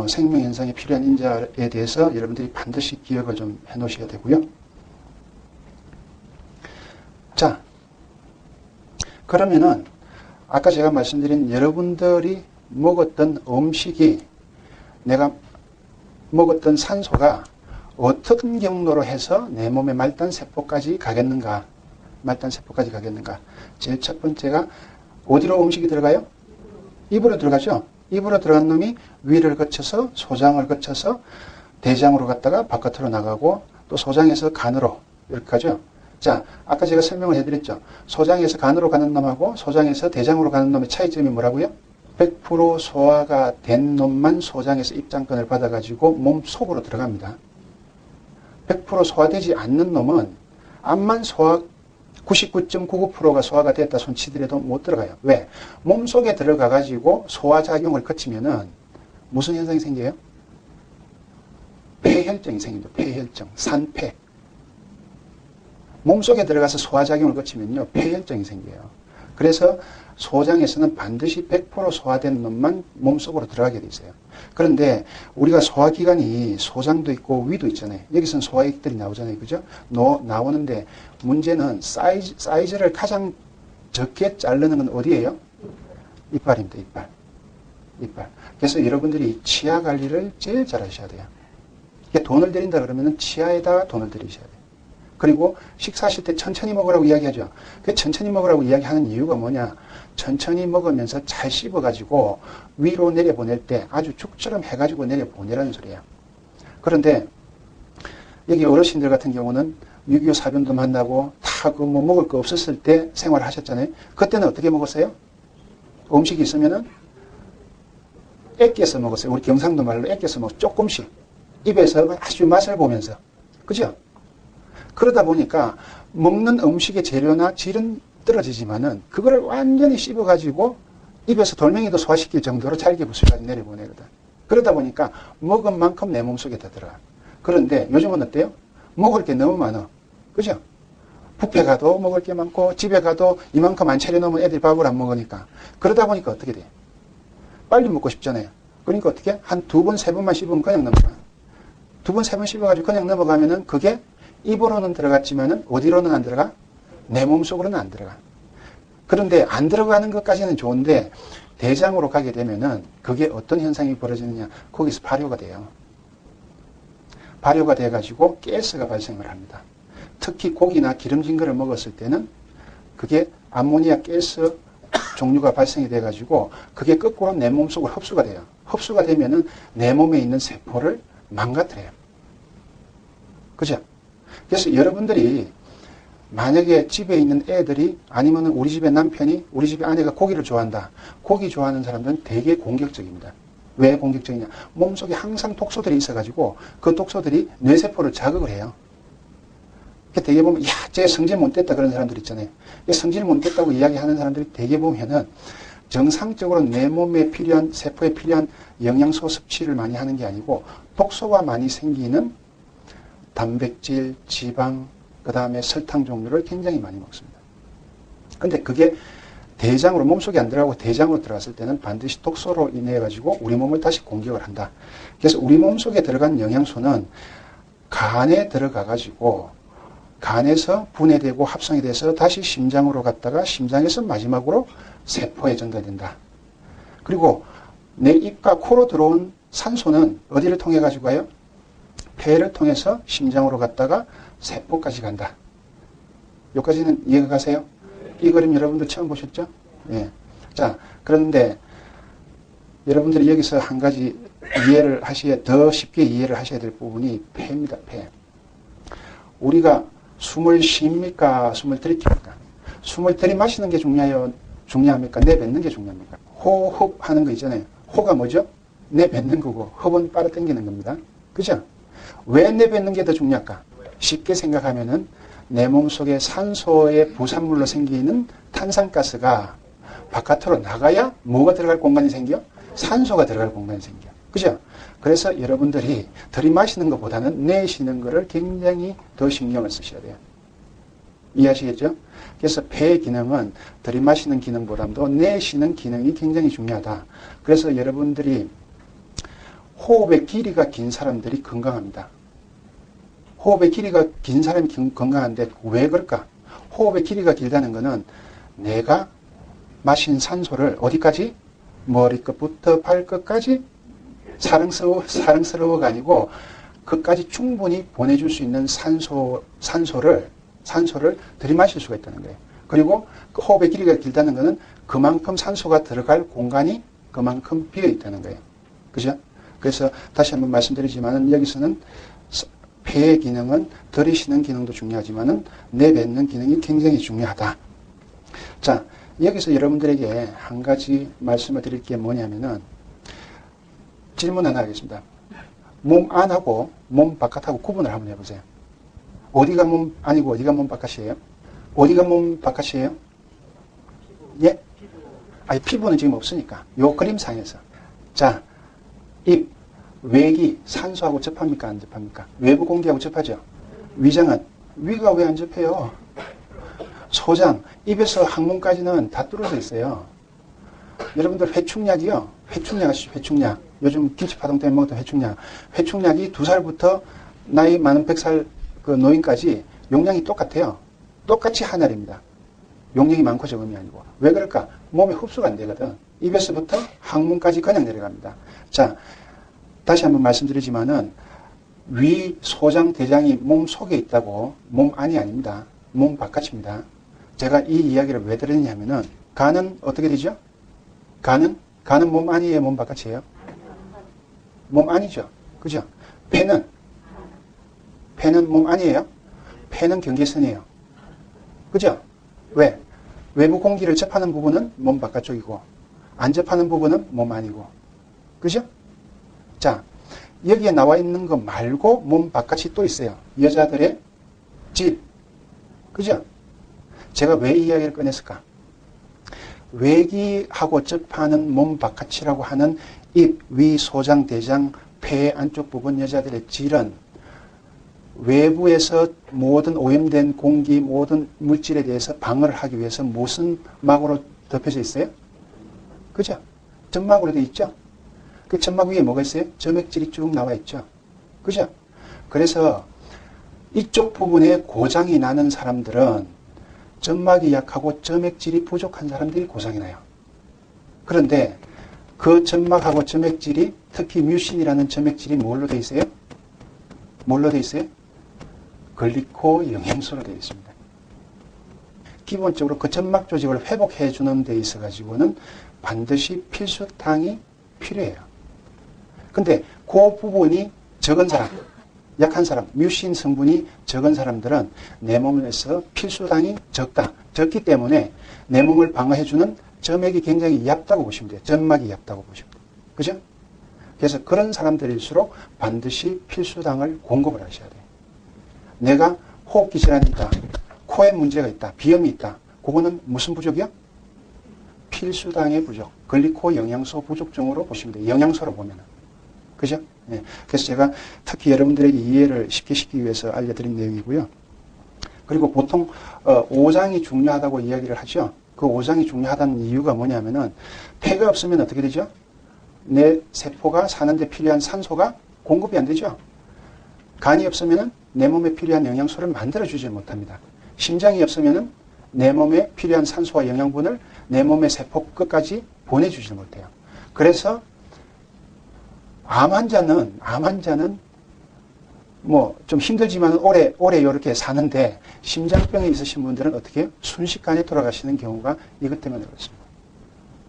생명현상에 필요한 인자에 대해서 여러분들이 반드시 기억을 좀 해놓으셔야 되고요. 자, 그러면은 아까 제가 말씀드린 여러분들이 먹었던 음식이 내가 먹었던 산소가 어떤 경로로 해서 내 몸의 말단세포까지 가겠는가. 제일 첫 번째가 어디로 음식이 들어가요? 입으로 들어가죠. 입으로 들어간 놈이 위를 거쳐서 소장을 거쳐서 대장으로 갔다가 바깥으로 나가고 또 소장에서 간으로 이렇게 가죠. 자, 아까 제가 설명을 해드렸죠. 소장에서 간으로 가는 놈하고 소장에서 대장으로 가는 놈의 차이점이 뭐라고요? 100% 소화가 된 놈만 소장에서 입장권을 받아가지고 몸 속으로 들어갑니다. 100% 소화되지 않는 놈은 암만 소화 99.99%가 소화가 됐다 손치더라도 못 들어가요. 왜? 몸속에 들어가가지고 소화작용을 거치면은 무슨 현상이 생겨요? 폐혈증이 생깁니다. 폐혈증, 산패. 몸속에 들어가서 소화작용을 거치면요, 폐혈증이 생겨요. 그래서 소장에서는 반드시 100% 소화된 놈만 몸속으로 들어가게 돼 있어요. 그런데 우리가 소화기관이 소장도 있고 위도 있잖아요. 여기서는 소화액들이 나오잖아요. 그죠? 나오는데 문제는 사이즈를 가장 적게 자르는 건 어디예요? 이빨입니다. 이빨. 그래서 여러분들이 치아 관리를 제일 잘 하셔야 돼요. 이게 돈을 들인다 그러면 치아에다가 돈을 들이셔야 돼요. 그리고 식사하실 때 천천히 먹으라고 이야기하죠. 그 천천히 먹으라고 이야기하는 이유가 뭐냐? 천천히 먹으면서 잘 씹어가지고 위로 내려보낼 때 아주 죽처럼 해가지고 내려보내라는 소리예요. 그런데 여기 어르신들 같은 경우는 6.25 사변도 만나고 다 그 뭐 먹을 거 없었을 때 생활을 하셨잖아요. 그때는 어떻게 먹었어요? 음식이 있으면은 애껴서 먹었어요. 우리 경상도 말로 애껴서 먹었어요. 조금씩. 입에서 아주 맛을 보면서. 그죠? 그러다 보니까 먹는 음식의 재료나 질은 떨어지지만은 그거를 완전히 씹어가지고 입에서 돌멩이도 소화시킬 정도로 잘게 부숴가지고 내려보내거든. 그러다 보니까 먹은 만큼 내 몸속에 다 들어가. 그런데 요즘은 어때요? 먹을 게 너무 많아. 그죠? 뷔페 가도 먹을 게 많고 집에 가도 이만큼 안 차려놓으면 애들이 밥을 안 먹으니까. 그러다 보니까 어떻게 돼? 빨리 먹고 싶잖아요. 그러니까 어떻게? 한 2번, 3번만 씹으면 그냥 넘어가. 2번, 3번 씹어가지고 그냥 넘어가면은 그게 입으로는 들어갔지만은 어디로는 안 들어가? 내 몸속으로는 안 들어가. 그런데 안 들어가는 것까지는 좋은데 대장으로 가게 되면은 그게 어떤 현상이 벌어지느냐? 거기서 발효가 돼요. 발효가 돼가지고 가스가 발생을 합니다. 특히 고기나 기름진 거를 먹었을 때는 그게 암모니아 가스 종류가 발생이 돼가지고 그게 거꾸로 내 몸속으로 흡수가 돼요. 흡수가 되면은 내 몸에 있는 세포를 망가뜨려요. 그죠? 그래서 여러분들이 만약에 집에 있는 애들이 아니면 우리 집의 남편이 우리 집의 아내가 고기를 좋아한다. 고기 좋아하는 사람들은 되게 공격적입니다. 왜 공격적이냐? 몸속에 항상 독소들이 있어가지고 그 독소들이 뇌세포를 자극을 해요. 되게 보면 야, 쟤 성질 못 냈다 그런 사람들 있잖아요. 성질 못 냈다고 이야기하는 사람들이 되게 보면은 정상적으로 내 몸에 필요한 세포에 필요한 영양소 섭취를 많이 하는 게 아니고 독소가 많이 생기는 단백질, 지방, 그 다음에 설탕 종류를 굉장히 많이 먹습니다. 근데 그게 대장으로 몸속에 안 들어가고 대장으로 들어갔을 때는 반드시 독소로 인해 가지고 우리 몸을 다시 공격을 한다. 그래서 우리 몸속에 들어간 영양소는 간에 들어가 가지고 간에서 분해되고 합성이 돼서 다시 심장으로 갔다가 심장에서 마지막으로 세포에 전달된다. 그리고 내 입과 코로 들어온 산소는 어디를 통해 가지고 가요? 폐를 통해서 심장으로 갔다가 세포까지 간다. 여기까지는 이해가 가세요? 이 그림 여러분들 처음 보셨죠? 예. 자, 그런데 여러분들이 여기서 한 가지 더 쉽게 이해를 하셔야 될 부분이 폐입니다, 폐. 우리가 숨을 쉽니까? 숨을 들이킵니까? 숨을 들이마시는 게 중요합니까? 내뱉는 게 중요합니까? 호흡하는 거 있잖아요. 호가 뭐죠? 내뱉는 거고, 흡은 빨아당기는 겁니다. 그죠? 왜 내뱉는 게 더 중요할까? 쉽게 생각하면은 내 몸속에 산소의 부산물로 생기는 탄산가스가 바깥으로 나가야 뭐가 들어갈 공간이 생겨? 산소가 들어갈 공간이 생겨. 그죠? 그래서 여러분들이 들이마시는 것보다는 내쉬는 것을 굉장히 더 신경을 쓰셔야 돼요. 이해하시겠죠? 그래서 폐의 기능은 들이마시는 기능보다도 내쉬는 기능이 굉장히 중요하다. 그래서 여러분들이 호흡의 길이가 긴 사람들이 건강합니다. 호흡의 길이가 긴 사람이 건강한데 왜 그럴까? 호흡의 길이가 길다는 것은 내가 마신 산소를 어디까지? 머리끝부터 발끝까지 사랑스러워가 아니고 그까지 충분히 보내줄 수 있는 산소를 들이마실 수가 있다는 거예요. 그리고 그 호흡의 길이가 길다는 것은 그만큼 산소가 들어갈 공간이 그만큼 비어 있다는 거예요. 그죠? 그래서 다시 한번 말씀드리지만 여기서는 폐의 기능은 들이쉬는 기능도 중요하지만은 내뱉는 기능이 굉장히 중요하다. 자, 여기서 여러분들에게 한 가지 말씀을 드릴 게 뭐냐면은 질문 하나 하겠습니다. 몸 안하고 몸 바깥하고 구분을 한번 해보세요. 어디가 몸 안이고 어디가 몸 바깥이에요? 어디가 몸 바깥이에요? 예? 아니, 피부는 지금 없으니까. 요 그림상에서. 자, 입, 외기, 산소하고 접합니까? 안 접합니까? 외부 공기하고 접하죠? 위장은? 위가 왜 안 접해요? 소장, 입에서 항문까지는 다 뚫어져 있어요. 여러분들 회충약이요. 회충약 아시죠? 회충약. 요즘 김치파동 때문에 먹었던 회충약. 회충약이 2살부터 나이 많은 100살 그 노인까지 용량이 똑같아요. 똑같이 한 알입니다. 용량이 많고 적음이 아니고. 왜 그럴까? 몸에 흡수가 안 되거든. 입에서부터 항문까지 그냥 내려갑니다. 자, 다시 한번 말씀드리지만은 위, 소장, 대장이 몸 속에 있다고 몸 안이 아닙니다. 몸 바깥입니다. 제가 이 이야기를 왜 드리냐면은 간은 어떻게 되죠? 간은 몸 안이에요? 몸 바깥이에요? 몸 안이죠. 그죠? 폐는 몸 안이에요? 폐는 경계선이에요. 그죠? 왜? 외부 공기를 접하는 부분은 몸 바깥쪽이고 안 접하는 부분은 몸 안이고. 그죠? 자, 여기에 나와 있는 거 말고 몸 바깥이 또 있어요. 여자들의 집. 그죠? 제가 왜 이 이야기를 꺼냈을까? 외기하고 접하는 몸 바깥이라고 하는 입, 위, 소장, 대장, 폐 안쪽 부분 여자들의 질은 외부에서 모든 오염된 공기, 모든 물질에 대해서 방어를 하기 위해서 무슨 막으로 덮여져 있어요? 그죠? 점막으로 되어 있죠? 그 점막 위에 뭐가 있어요? 점액질이 쭉 나와 있죠? 그죠? 그래서 이쪽 부분에 고장이 나는 사람들은 점막이 약하고 점액질이 부족한 사람들이 고장이 나요. 그런데 그 점막하고 점액질이 특히 뮤신이라는 점액질이 뭘로 되어 있어요? 뭘로 되어 있어요? 글리코 영양소로 되어 있습니다. 기본적으로 그 점막 조직을 회복해 주는 데 있어 가지고는 반드시 필수당이 필요해요. 근데 그 부분이 적은 사람, 약한 사람, 뮤신 성분이 적은 사람들은 내 몸에서 필수당이 적기 때문에 내 몸을 방어해주는 점액이 굉장히 얕다고 보시면 돼요. 점막이 얕다고 보시면 돼요. 그죠? 그래서 그런 사람들일수록 반드시 필수당을 공급을 하셔야 돼요. 내가 호흡기 질환이 있다, 코에 문제가 있다, 비염이 있다. 그거는 무슨 부족이요? 필수당의 부족, 글리코 영양소 부족증으로 보시면 돼요. 영양소로 보면은. 그죠? 네. 그래서 제가 특히 여러분들에게 이해를 쉽게 시키기 위해서 알려드린 내용이고요. 그리고 보통 오장이 중요하다고 이야기를 하죠. 그 오장이 중요하다는 이유가 뭐냐면은 폐가 없으면 어떻게 되죠? 내 세포가 사는데 필요한 산소가 공급이 안 되죠. 간이 없으면은 내 몸에 필요한 영양소를 만들어주지 못합니다. 심장이 없으면은 내 몸에 필요한 산소와 영양분을 내 몸의 세포 끝까지 보내주지 못해요. 그래서 암 환자는 뭐 좀 힘들지만 오래 이렇게 사는데 심장병이 있으신 분들은 어떻게 해요? 순식간에 돌아가시는 경우가 이것 때문에 그렇습니다.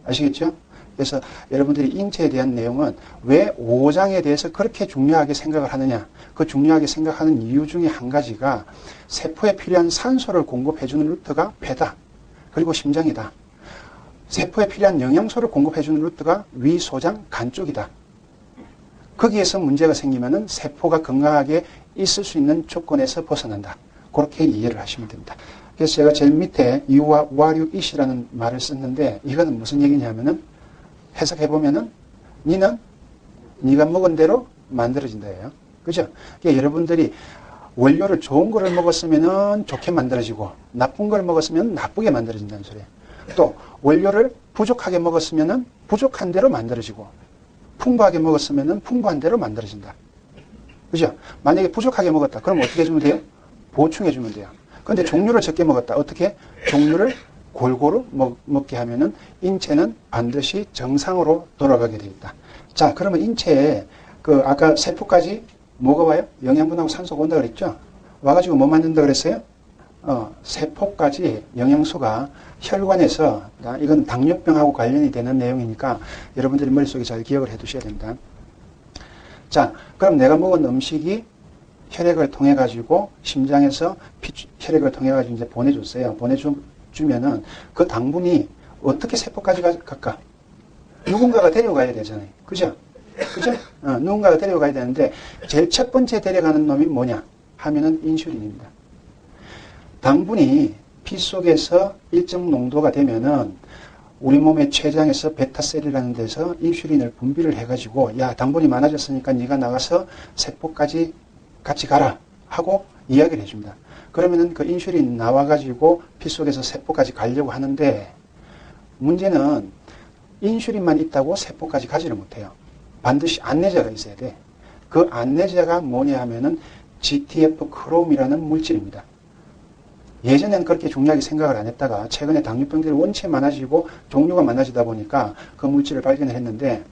아시겠죠? 그래서 여러분들이 인체에 대한 내용은 왜 오장에 대해서 그렇게 중요하게 생각을 하느냐. 그 중요하게 생각하는 이유 중에 한 가지가 세포에 필요한 산소를 공급해주는 루트가 폐다. 그리고 심장이다. 세포에 필요한 영양소를 공급해주는 루트가 위, 소장, 간 쪽이다. 거기에서 문제가 생기면은 세포가 건강하게 있을 수 있는 조건에서 벗어난다. 그렇게 이해를 하시면 됩니다. 그래서 제가 제일 밑에 You are what you eat이라는 말을 썼는데 이거는 무슨 얘기냐면은 해석해보면은 니는 네가 먹은 대로 만들어진다예요. 그죠? 그러니까 여러분들이 원료를 좋은 거를 먹었으면은 좋게 만들어지고 나쁜 걸 먹었으면 나쁘게 만들어진다는 소리예요. 또 원료를 부족하게 먹었으면은 부족한 대로 만들어지고 풍부하게 먹었으면은 풍부한 대로 만들어진다. 그죠? 만약에 부족하게 먹었다. 그럼 어떻게 해주면 돼요? 보충해주면 돼요. 그런데 종류를 적게 먹었다. 어떻게? 종류를 골고루 먹게 하면은 인체는 반드시 정상으로 돌아가게 되어 있다. 자, 그러면 인체에 아까 세포까지 뭐가 와요? 영양분하고 산소가 온다 그랬죠? 와가지고 뭐 만든다 그랬어요? 세포까지 영양소가 혈관에서, 이건 당뇨병하고 관련이 되는 내용이니까 여러분들이 머릿속에 잘 기억을 해 두셔야 됩니다. 자, 그럼 내가 먹은 음식이 혈액을 통해 가지고 심장에서 혈액을 통해 가지고 이제 보내줬어요. 보내주면은 그 당분이 어떻게 세포까지 갈까? 누군가가 데려가야 되잖아요. 그죠? 그죠? 누군가가 데려가야 되는데 제일 첫 번째 데려가는 놈이 뭐냐 하면은 인슐린입니다. 당분이 피 속에서 일정 농도가 되면은 우리 몸의 췌장에서 베타셀이라는 데서 인슐린을 분비를 해가지고 야 당분이 많아졌으니까 네가 나가서 세포까지 같이 가라 하고 이야기를 해줍니다. 그러면은 그 인슐린 나와가지고 피 속에서 세포까지 가려고 하는데 문제는 인슐린만 있다고 세포까지 가지를 못해요. 반드시 안내자가 있어야 돼. 그 안내자가 뭐냐 하면은 GTF 크롬이라는 물질입니다. 예전에는 그렇게 중요하게 생각을 안 했다가 최근에 당뇨병들이 원체 많아지고 종류가 많아지다 보니까 그 물질을 발견을 했는데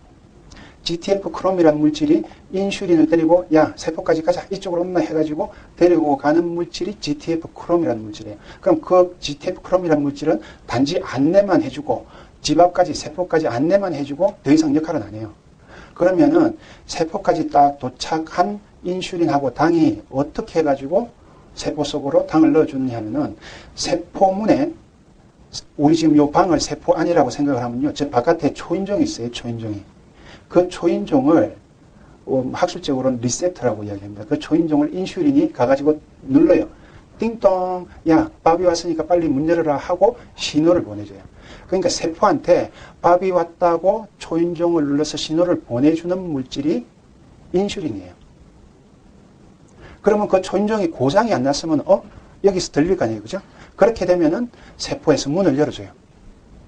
GTF 크롬이라는 물질이 인슐린을 때리고 야 세포까지 가자 이쪽으로 온나 해가지고 데리고 가는 물질이 GTF 크롬이라는 물질이에요. 그럼 그 GTF 크롬이라는 물질은 단지 안내만 해주고 집 앞까지 세포까지 안내만 해주고 더 이상 역할은 안 해요. 그러면은 세포까지 딱 도착한 인슐린하고 당이 어떻게 해가지고 세포 속으로 당을 넣어주느냐 하면은 세포문에 우리 지금 요 방을 세포 안이라고 생각을 하면요. 저 바깥에 초인종이 있어요. 초인종이. 그 초인종을 학술적으로는 리셉터라고 이야기합니다. 그 초인종을 인슐린이 가가지고 눌러요. 띵동 야 밥이 왔으니까 빨리 문 열어라 하고 신호를 보내줘요. 그러니까 세포한테 밥이 왔다고 초인종을 눌러서 신호를 보내주는 물질이 인슐린이에요. 그러면 그 초인종이 고장이 안 났으면 여기서 들릴 거 아니에요. 그죠? 그렇게 되면은 세포에서 문을 열어줘요.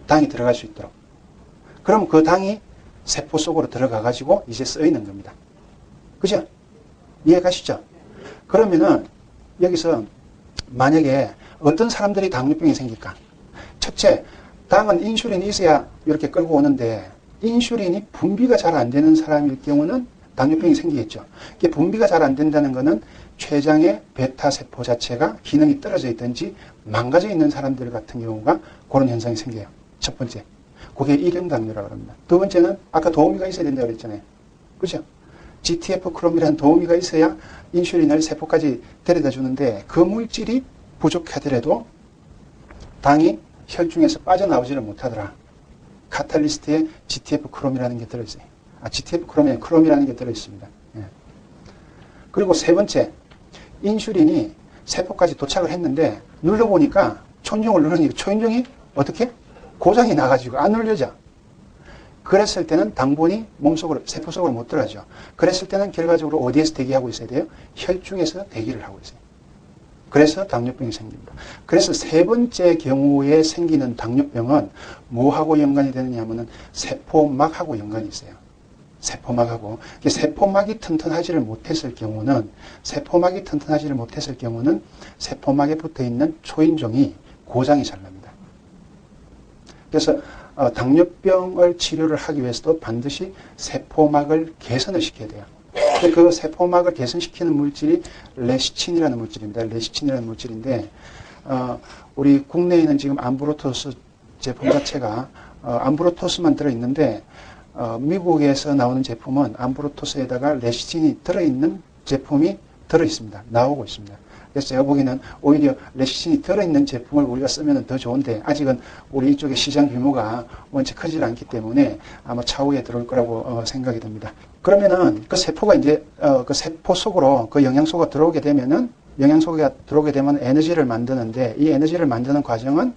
당이 들어갈 수 있도록. 그럼 그 당이 세포 속으로 들어가 가지고 이제 쓰이는 겁니다. 그죠? 이해 가시죠? 그러면은 여기서 만약에 어떤 사람들이 당뇨병이 생길까? 첫째, 당은 인슐린이 있어야 이렇게 끌고 오는데 인슐린이 분비가 잘 안 되는 사람일 경우는 당뇨병이 생기겠죠. 이게 분비가 잘 안 된다는 것은 췌장의 베타세포 자체가 기능이 떨어져 있든지 망가져 있는 사람들 같은 경우가 그런 현상이 생겨요. 첫 번째. 그게 일형당뇨라고 합니다. 두 번째는 아까 도우미가 있어야 된다고 그랬잖아요. 그죠? GTF 크롬이라는 도우미가 있어야 인슐린을 세포까지 데려다 주는데 그 물질이 부족하더라도 당이 혈중에서 빠져나오지를 못하더라. 카탈리스트에 GTF 크롬이라는 게 들어있어요. GTF 크롬이라는 게 들어있습니다. 예. 그리고 세 번째, 인슐린이 세포까지 도착을 했는데 눌러보니까 초인종을 누르니까 초인종이 어떻게? 고장이 나가지고 안 눌려져. 그랬을 때는 당분이 몸속으로, 세포 속으로 못 들어가죠. 그랬을 때는 결과적으로 어디에서 대기하고 있어야 돼요? 혈중에서 대기를 하고 있어요. 그래서 당뇨병이 생깁니다. 그래서 세 번째 경우에 생기는 당뇨병은 뭐하고 연관이 되느냐 하면은 세포막하고 연관이 있어요. 세포막하고. 세포막이 튼튼하지를 못했을 경우는 세포막에 붙어 있는 초인종이 고장이 잘 납니다. 그래서 당뇨병을 치료를 하기 위해서도 반드시 세포막을 개선을 시켜야 돼요. 그 세포막을 개선시키는 물질이 레시친이라는 물질입니다. 레시친이라는 물질인데 우리 국내에는 지금 암브로토스 제품 자체가 암브로토스만 들어있는데 미국에서 나오는 제품은 암브로토스에다가 레시친이 들어있는 제품이 들어있습니다. 나오고 있습니다. 그래서 제가 보기에는 오히려 레시친이 들어있는 제품을 우리가 쓰면 더 좋은데 아직은 우리 이쪽의 시장 규모가 원체 크지 않기 때문에 아마 차후에 들어올 거라고 생각이 듭니다. 그러면은 그 세포가 이제 그 세포 속으로 그 영양소가 들어오게 되면은 에너지를 만드는데 이 에너지를 만드는 과정은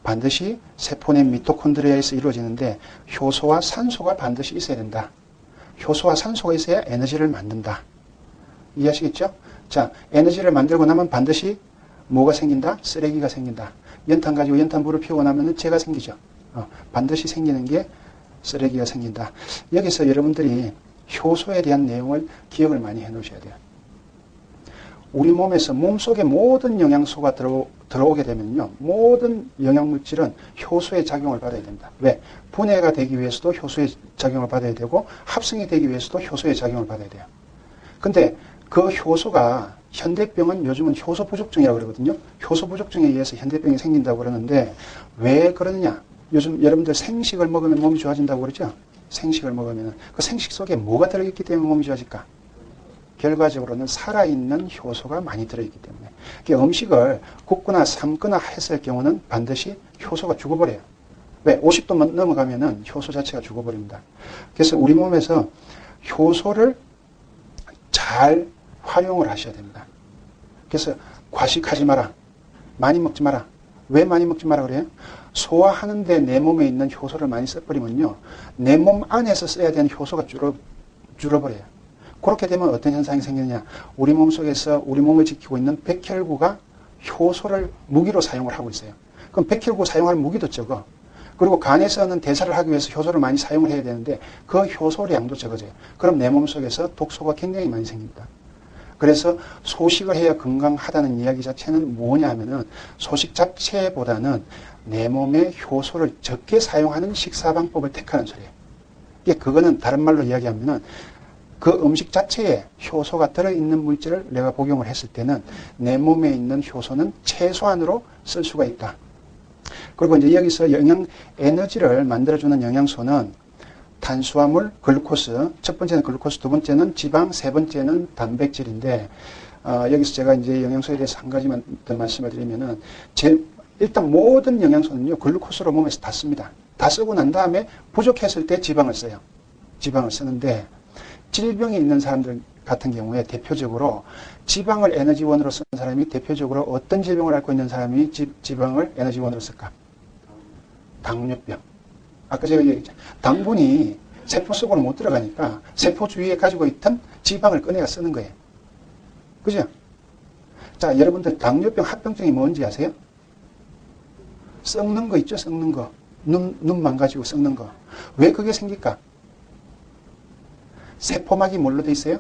반드시 세포 내 미토콘드리아에서 이루어지는데 효소와 산소가 반드시 있어야 된다. 효소와 산소가 있어야 에너지를 만든다. 이해하시겠죠? 자, 에너지를 만들고 나면 반드시 뭐가 생긴다? 쓰레기가 생긴다. 연탄 가지고 연탄불을 피우고 나면 재가 생기죠. 반드시 생기는 게 쓰레기가 생긴다. 여기서 여러분들이 효소에 대한 내용을 기억을 많이 해 놓으셔야 돼요. 우리 몸에서 몸속에 모든 영양소가 들어오게 되면요. 모든 영양물질은 효소의 작용을 받아야 된다. 왜? 분해가 되기 위해서도 효소의 작용을 받아야 되고 합성이 되기 위해서도 효소의 작용을 받아야 돼요. 근데 그 효소가 현대병은 요즘은 효소 부족증이라고 그러거든요. 효소 부족증에 의해서 현대병이 생긴다고 그러는데 왜 그러느냐? 요즘 여러분들 생식을 먹으면 몸이 좋아진다고 그러죠? 생식을 먹으면 그 생식 속에 뭐가 들어있기 때문에 몸이 좋아질까? 결과적으로는 살아있는 효소가 많이 들어있기 때문에 음식을 굽거나 삶거나 했을 경우는 반드시 효소가 죽어버려요. 왜? 50도 넘어가면은 효소 자체가 죽어버립니다. 그래서 우리 몸에서 효소를 잘 활용을 하셔야 됩니다. 그래서 과식하지 마라. 많이 먹지 마라. 왜 많이 먹지 마라 그래요? 소화하는데 내 몸에 있는 효소를 많이 써버리면요. 내 몸 안에서 써야 되는 효소가 줄어버려요. 그렇게 되면 어떤 현상이 생기느냐. 우리 몸 속에서 우리 몸을 지키고 있는 백혈구가 효소를 무기로 사용을 하고 있어요. 그럼 백혈구 사용할 무기도 적어. 그리고 간에서는 대사를 하기 위해서 효소를 많이 사용을 해야 되는데 그 효소량도 적어져요. 그럼 내 몸 속에서 독소가 굉장히 많이 생깁니다. 그래서 소식을 해야 건강하다는 이야기 자체는 뭐냐 하면은 소식 자체보다는 내 몸에 효소를 적게 사용하는 식사 방법을 택하는 소리예요. 그거는 다른 말로 이야기하면은 그 음식 자체에 효소가 들어있는 물질을 내가 복용을 했을 때는 내 몸에 있는 효소는 최소한으로 쓸 수가 있다. 그리고 이제 여기서 에너지를 만들어주는 영양소는 탄수화물, 글루코스, 첫 번째는 글루코스, 두 번째는 지방, 세 번째는 단백질인데, 여기서 제가 이제 영양소에 대해서 한 가지만 더 말씀을 드리면은, 일단 모든 영양소는요, 글루코스로 몸에서 다 씁니다. 다 쓰고 난 다음에 부족했을 때 지방을 써요. 지방을 쓰는데, 질병이 있는 사람들 같은 경우에 대표적으로 지방을 에너지원으로 쓰는 사람이 대표적으로 어떤 질병을 앓고 있는 사람이 지방을 에너지원으로 쓸까? 당뇨병. 아까 제가 얘기했죠. 당분이 세포 속으로 못 들어가니까 세포 주위에 가지고 있던 지방을 꺼내가 쓰는 거예요. 그죠? 자, 여러분들 당뇨병 합병증이 뭔지 아세요? 썩는 거 있죠? 썩는 거. 눈 망가지고 썩는 거. 왜 그게 생길까? 세포막이 뭘로 돼 있어요?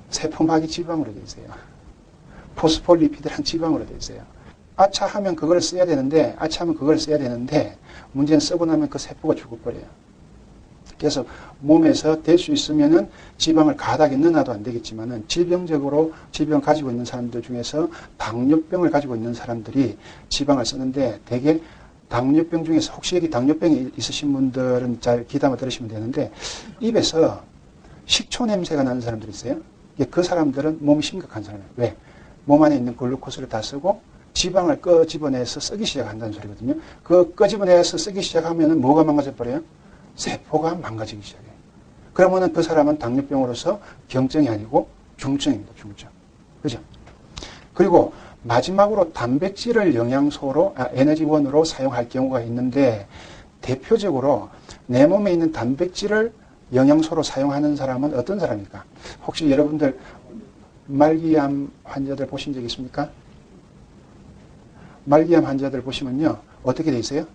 세포막이 지방으로 돼 있어요. 포스폴리피드란 지방으로 돼 있어요. 아차하면 그걸 써야 되는데, 문제는 쓰고 나면 그 세포가 죽어버려요. 그래서 몸에서 될 수 있으면은 지방을 가닥에 넣어놔도 안 되겠지만은 질병적으로 질병을 가지고 있는 사람들 중에서 당뇨병을 가지고 있는 사람들이 지방을 쓰는데 대개 당뇨병 중에서 혹시 여기 당뇨병이 있으신 분들은 잘 귀담아 들으시면 되는데 입에서 식초 냄새가 나는 사람들이 있어요. 그 사람들은 몸이 심각한 사람이에요. 왜? 몸 안에 있는 글루코스를 다 쓰고 지방을 끄집어내서 쓰기 시작한다는 소리거든요. 그 끄집어내서 쓰기 시작하면 뭐가 망가져 버려요? 세포가 망가지기 시작해요. 그러면은 그 사람은 당뇨병으로서 경증이 아니고 중증입니다. 중증. 그죠? 그리고 마지막으로 단백질을 영양소로, 에너지원으로 사용할 경우가 있는데 대표적으로 내 몸에 있는 단백질을 영양소로 사용하는 사람은 어떤 사람입니까? 혹시 여러분들 말기암 환자들 보신 적 있습니까? 말기암 환자들 보시면요. 어떻게 돼 있어요?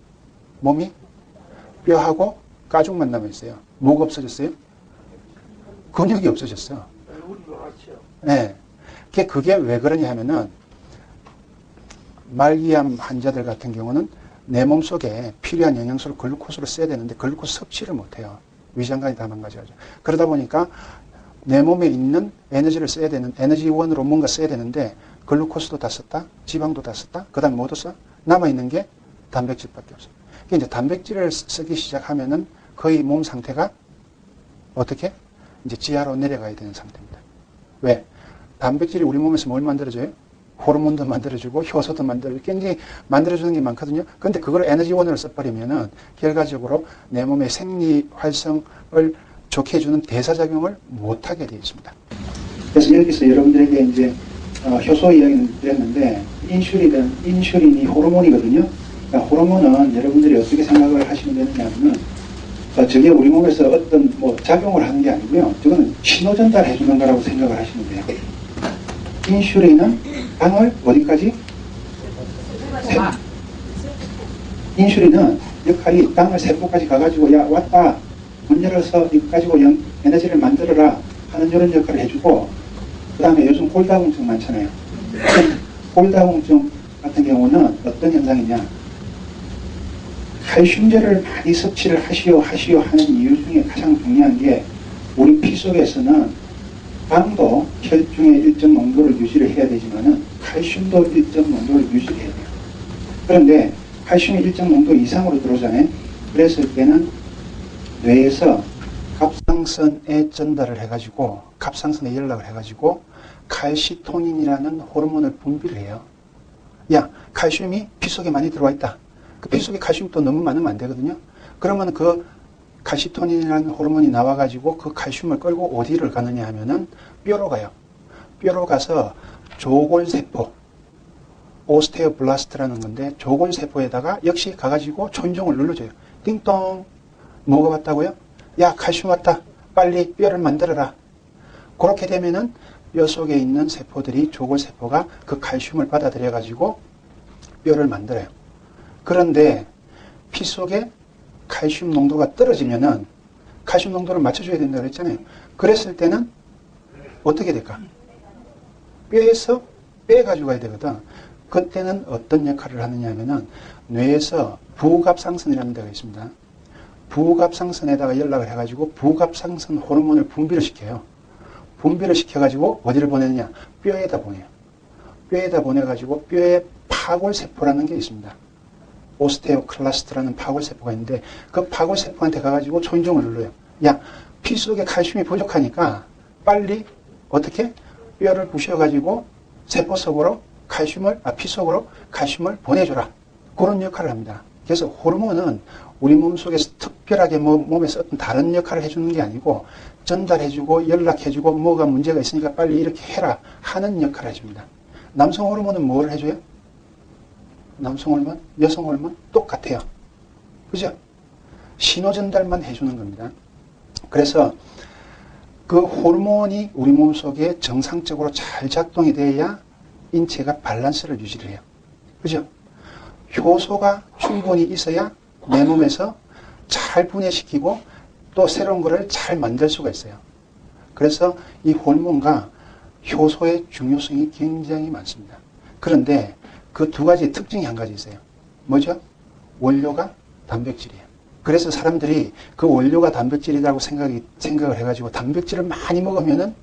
몸이 뼈하고 가죽만 남아 있어요. 뭐가 없어졌어요? 근육이 없어졌어요. 네. 그게 왜 그러냐 하면은 말기암 환자들 같은 경우는 내 몸속에 필요한 영양소를 글루코스로 써야 되는데 글루코스 섭취를 못해요. 위장관이 다 망가져가죠. 그러다 보니까 내 몸에 있는 에너지를 써야 되는, 에너지원으로 뭔가 써야 되는데 글루코스도 다 썼다, 지방도 다 썼다, 그 다음에 뭐도 써? 남아있는 게 단백질밖에 없어요. 그러니까 이제 단백질을 쓰기 시작하면은 거의 몸 상태가 어떻게? 이제 지하로 내려가야 되는 상태입니다. 왜? 단백질이 우리 몸에서 뭘 만들어줘요? 호르몬도 만들어주고 효소도 만들어주고 굉장히 만들어주는 게 많거든요. 그런데 그걸 에너지원으로 써버리면은 결과적으로 내 몸의 생리 활성을 좋게 해주는 대사작용을 못하게 되어 있습니다. 그래서 여기서 여러분들에게 이제 효소 이야기는 드렸는데 인슐린이 호르몬이거든요. 그러니까 호르몬은 여러분들이 어떻게 생각을 하시면 되느냐면 저게 우리 몸에서 어떤 작용을 하는 게 아니고요. 저거는 신호 전달해 주는 거라고 생각을 하시면 돼요. 인슐린은 당을 어디까지? 인슐린은 역할이 당을 세포까지 가가지고 야 왔다 문 열어서 이거 가지고 에너지를 만들어라 하는 이런 역할을 해주고 그 다음에 요즘 골다공증 많잖아요. 골다공증 같은 경우는 어떤 현상이냐 칼슘제를 많이 섭취를 하시오 하는 이유 중에 가장 중요한 게 우리 피 속에서는 당도 혈중의 일정 농도를 유지를 해야 되지만은 칼슘도 일정 농도를 유지를 해야 돼요. 그런데 칼슘이 일정 농도 이상으로 들어오잖아요. 그랬을 때는 뇌에서 갑상선에 전달을 해가지고 갑상선에 연락을 해가지고 칼시토닌이라는 호르몬을 분비를 해요. 야, 칼슘이 피 속에 많이 들어와 있다. 그 피 속에 칼슘이 또 너무 많으면 안 되거든요. 그러면 그 칼시토닌이라는 호르몬이 나와가지고 그 칼슘을 끌고 어디를 가느냐 하면은 뼈로 가요. 뼈로 가서 조골세포, 오스테오블라스트라는 건데 조골세포에다가 역시 가가지고 초인종을 눌러줘요. 띵동. 뭐가 왔다고요? 야, 칼슘 왔다. 빨리 뼈를 만들어라. 그렇게 되면은 뼈 속에 있는 세포들이 조골세포가 그 칼슘을 받아들여가지고 뼈를 만들어요. 그런데 피 속에 칼슘 농도가 떨어지면은 칼슘 농도를 맞춰줘야 된다고 그랬잖아요. 그랬을 때는 어떻게 될까? 뼈에서 빼가지고 가야 되거든. 그때는 어떤 역할을 하느냐 하면은 뇌에서 부갑상선이라는 데가 있습니다. 부갑상선에다가 연락을 해가지고 부갑상선 호르몬을 분비를 시켜요. 분비를 시켜가지고 어디를 보내느냐? 뼈에다 보내요. 뼈에다 보내가지고 뼈에 파골세포라는 게 있습니다. 오스테오클라스트라는 파골세포가 있는데 그 파골세포한테 가가지고 초인종을 눌러요. 야, 피 속에 칼슘이 부족하니까 빨리 어떻게? 뼈를 부셔가지고 세포 속으로 피 속으로 칼슘을 보내줘라. 그런 역할을 합니다. 그래서 호르몬은 우리 몸속에서 특별하게 몸에서 어떤 다른 역할을 해주는 게 아니고 전달해주고 연락해주고 뭐가 문제가 있으니까 빨리 이렇게 해라 하는 역할을 해줍니다. 남성 호르몬은 뭘 해줘요? 남성 호르몬, 여성 호르몬 똑같아요. 그죠? 신호 전달만 해주는 겁니다. 그래서 그 호르몬이 우리 몸속에 정상적으로 잘 작동이 돼야 인체가 밸런스를 유지를 해요. 그죠? 효소가 충분히 있어야 내 몸에서 잘 분해시키고 또 새로운 거를 잘 만들 수가 있어요. 그래서 이 호르몬과 효소의 중요성이 굉장히 많습니다. 그런데 그 두 가지 특징이 한 가지 있어요. 뭐죠? 원료가 단백질이에요. 그래서 사람들이 그 원료가 단백질이라고 생각을 해가지고 단백질을 많이 먹으면은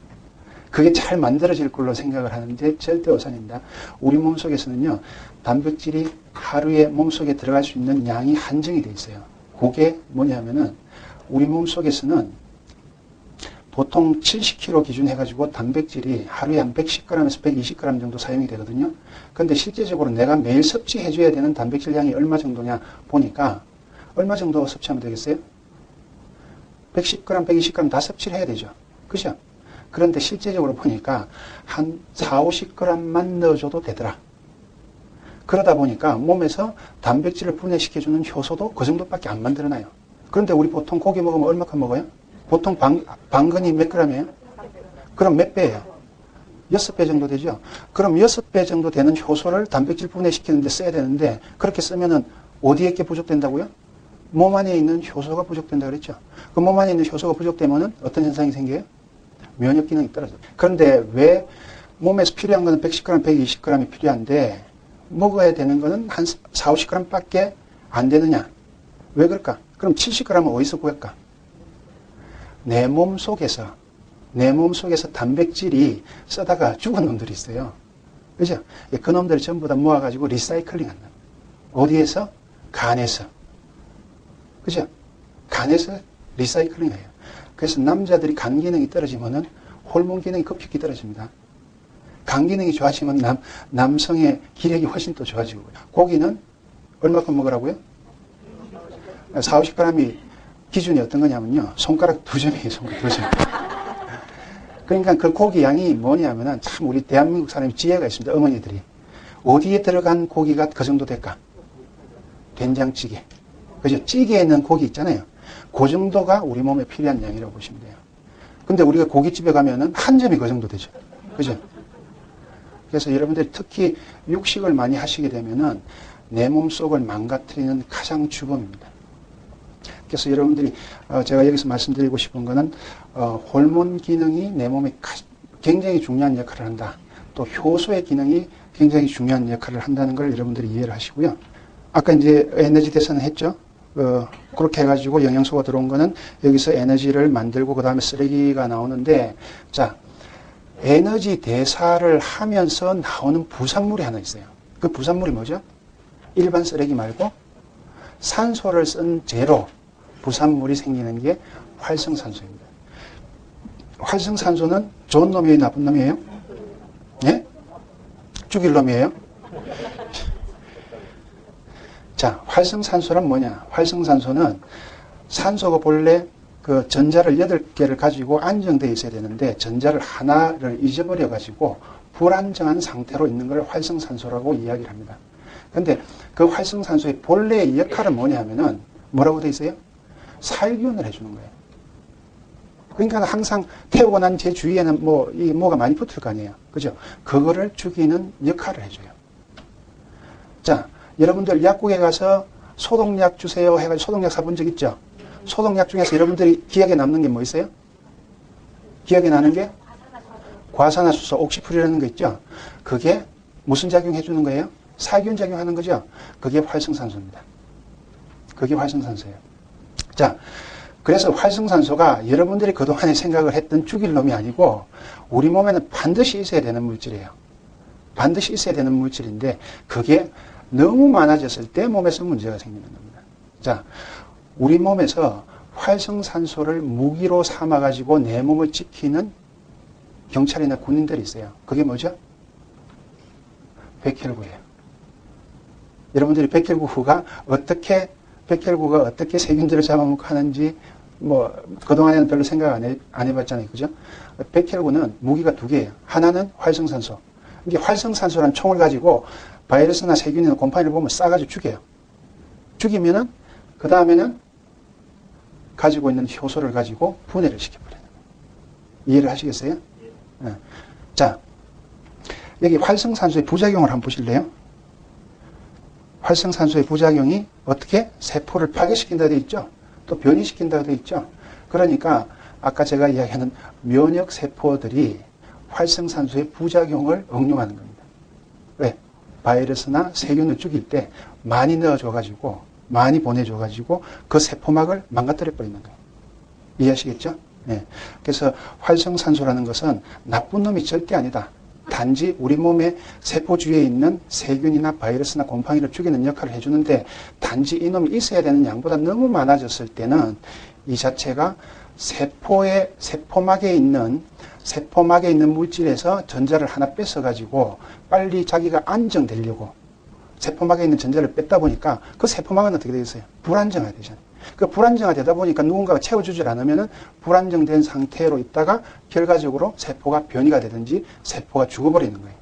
그게 잘 만들어질 걸로 생각을 하는데 절대 오산입니다. 우리 몸속에서는요, 단백질이 하루에 몸속에 들어갈 수 있는 양이 한정이 돼 있어요. 그게 뭐냐면은 우리 몸속에서는 보통 70kg 기준 해가지고 단백질이 하루에 한 110g에서 120g 정도 사용이 되거든요. 근데 실제적으로 내가 매일 섭취해줘야 되는 단백질 양이 얼마 정도냐 보니까 얼마 정도 섭취하면 되겠어요? 110g, 120g 다 섭취를 해야 되죠. 그죠? 그런데 실제적으로 보니까 한 4, 50g만 넣어줘도 되더라. 그러다 보니까 몸에서 단백질을 분해시켜주는 효소도 그 정도밖에 안 만들어놔요. 그런데 우리 보통 고기 먹으면 얼마큼 먹어요? 보통 방근이 몇 g이에요? 그럼 몇 배예요? 6배 정도 되죠? 그럼 6배 정도 되는 효소를 단백질 분해시키는데 써야 되는데 그렇게 쓰면은 어디에 게 부족된다고요? 몸 안에 있는 효소가 부족된다 그랬죠? 그 몸 안에 있는 효소가 부족되면은 어떤 현상이 생겨요? 면역 기능이 떨어져요. 그런데 왜 몸에서 필요한 거는 110g, 120g이 필요한데 먹어야 되는 거는 한 4, 50g 밖에 안 되느냐? 왜 그럴까? 그럼 70g은 어디서 구할까? 내 몸 속에서 단백질이 쓰다가 죽은 놈들이 있어요. 그죠? 그 놈들을 전부 다 모아가지고 리사이클링 한다. 어디에서? 간에서. 그죠? 간에서 리사이클링 해요. 그래서 남자들이 간 기능이 떨어지면은 호르몬 기능이 급격히 떨어집니다. 간 기능이 좋아지면 남성의 기력이 훨씬 더 좋아지고요. 고기는 얼마큼 먹으라고요? 4, 50g이 기준이 어떤 거냐면요. 손가락 2점이에요, 손가락 2점. 그러니까 그 고기 양이 뭐냐면은 참 우리 대한민국 사람이 지혜가 있습니다. 어머니들이. 어디에 들어간 고기가 그 정도 될까? 된장찌개. 그죠? 찌개에는 고기 있잖아요. 그 정도가 우리 몸에 필요한 양이라고 보시면 돼요. 근데 우리가 고깃집에 가면은 한 점이 그 정도 되죠. 그죠? 그래서 여러분들이 특히 육식을 많이 하시게 되면은 내 몸속을 망가뜨리는 가장 주범입니다. 그래서 여러분들이 제가 여기서 말씀드리고 싶은 거는 호르몬 기능이 내 몸에 굉장히 중요한 역할을 한다. 또 효소의 기능이 굉장히 중요한 역할을 한다는 걸 여러분들이 이해를 하시고요. 아까 이제 에너지 대사는 했죠. 그렇게 해가지고 영양소가 들어온 거는 여기서 에너지를 만들고 그 다음에 쓰레기가 나오는데, 자, 에너지 대사를 하면서 나오는 부산물이 하나 있어요. 그 부산물이 뭐죠? 일반 쓰레기 말고 산소를 쓴 재료, 부산물이 생기는 게 활성산소입니다. 활성산소는 좋은 놈이에요, 나쁜 놈이에요? 예? 죽일 놈이에요? 자, 활성산소란 뭐냐? 활성산소는 산소가 본래 그 전자를 8개를 가지고 안정되어 있어야 되는데 전자를 하나를 잊어버려 가지고 불안정한 상태로 있는 걸 활성산소라고 이야기를 합니다. 근데 그 활성산소의 본래의 역할은 뭐냐면은 뭐라고 되어 있어요? 살균을 해주는 거예요. 그러니까 항상 태우고 난 제 주위에는 뭐가 많이 붙을 거 아니에요. 그죠? 그거를 죽이는 역할을 해줘요. 자, 여러분들 약국에 가서 소독약 주세요 해가지고 소독약 사본 적 있죠? 소독약 중에서 여러분들이 기억에 남는 게 뭐 있어요? 기억에 나는 게? 과산화수소, 옥시풀이라는 거 있죠? 그게 무슨 작용 해주는 거예요? 살균 작용하는 거죠? 그게 활성산소입니다. 그게 활성산소예요. 자, 그래서 활성산소가 여러분들이 그동안에 생각을 했던 죽일 놈이 아니고 우리 몸에는 반드시 있어야 되는 물질이에요. 반드시 있어야 되는 물질인데 그게 너무 많아졌을 때 몸에서 문제가 생기는 겁니다. 자, 우리 몸에서 활성산소를 무기로 삼아가지고 내 몸을 지키는 경찰이나 군인들이 있어요. 그게 뭐죠? 백혈구예요. 여러분들이 백혈구가 어떻게 세균들을 잡아먹고 하는지 그동안에는 별로 생각 안 해봤잖아요. 그죠? 백혈구는 무기가 2개예요. 하나는 활성산소. 이게 활성산소라는 총을 가지고 바이러스나 세균이나 곰팡이를 보면 싸가지고 죽여요. 죽이면은, 그 다음에는 가지고 있는 효소를 가지고 분해를 시켜버려요. 이해를 하시겠어요? 네. 자, 여기 활성산소의 부작용을 한번 보실래요? 활성산소의 부작용이 어떻게? 세포를 파괴시킨다 되어 있죠? 또 변이시킨다 되어 있죠? 그러니까 아까 제가 이야기하는 면역세포들이 활성산소의 부작용을 응용하는 겁니다. 왜? 바이러스나 세균을 죽일 때 많이 넣어줘가지고, 많이 보내줘가지고 그 세포막을 망가뜨려버리는 거예요. 이해하시겠죠? 네. 그래서 활성산소라는 것은 나쁜 놈이 절대 아니다. 단지 우리 몸의 세포 주위에 있는 세균이나 바이러스나 곰팡이를 죽이는 역할을 해주는데 단지 이놈이 있어야 되는 양보다 너무 많아졌을 때는 이 자체가 세포막에 있는 물질에서 전자를 하나 뺏어가지고 빨리 자기가 안정되려고 세포막에 있는 전자를 뺐다 보니까 그 세포막은 어떻게 되겠어요? 불안정화되잖아요. 그 불안정화되다 보니까 누군가가 채워주질 않으면은 불안정된 상태로 있다가 결과적으로 세포가 변이가 되든지 세포가 죽어버리는 거예요.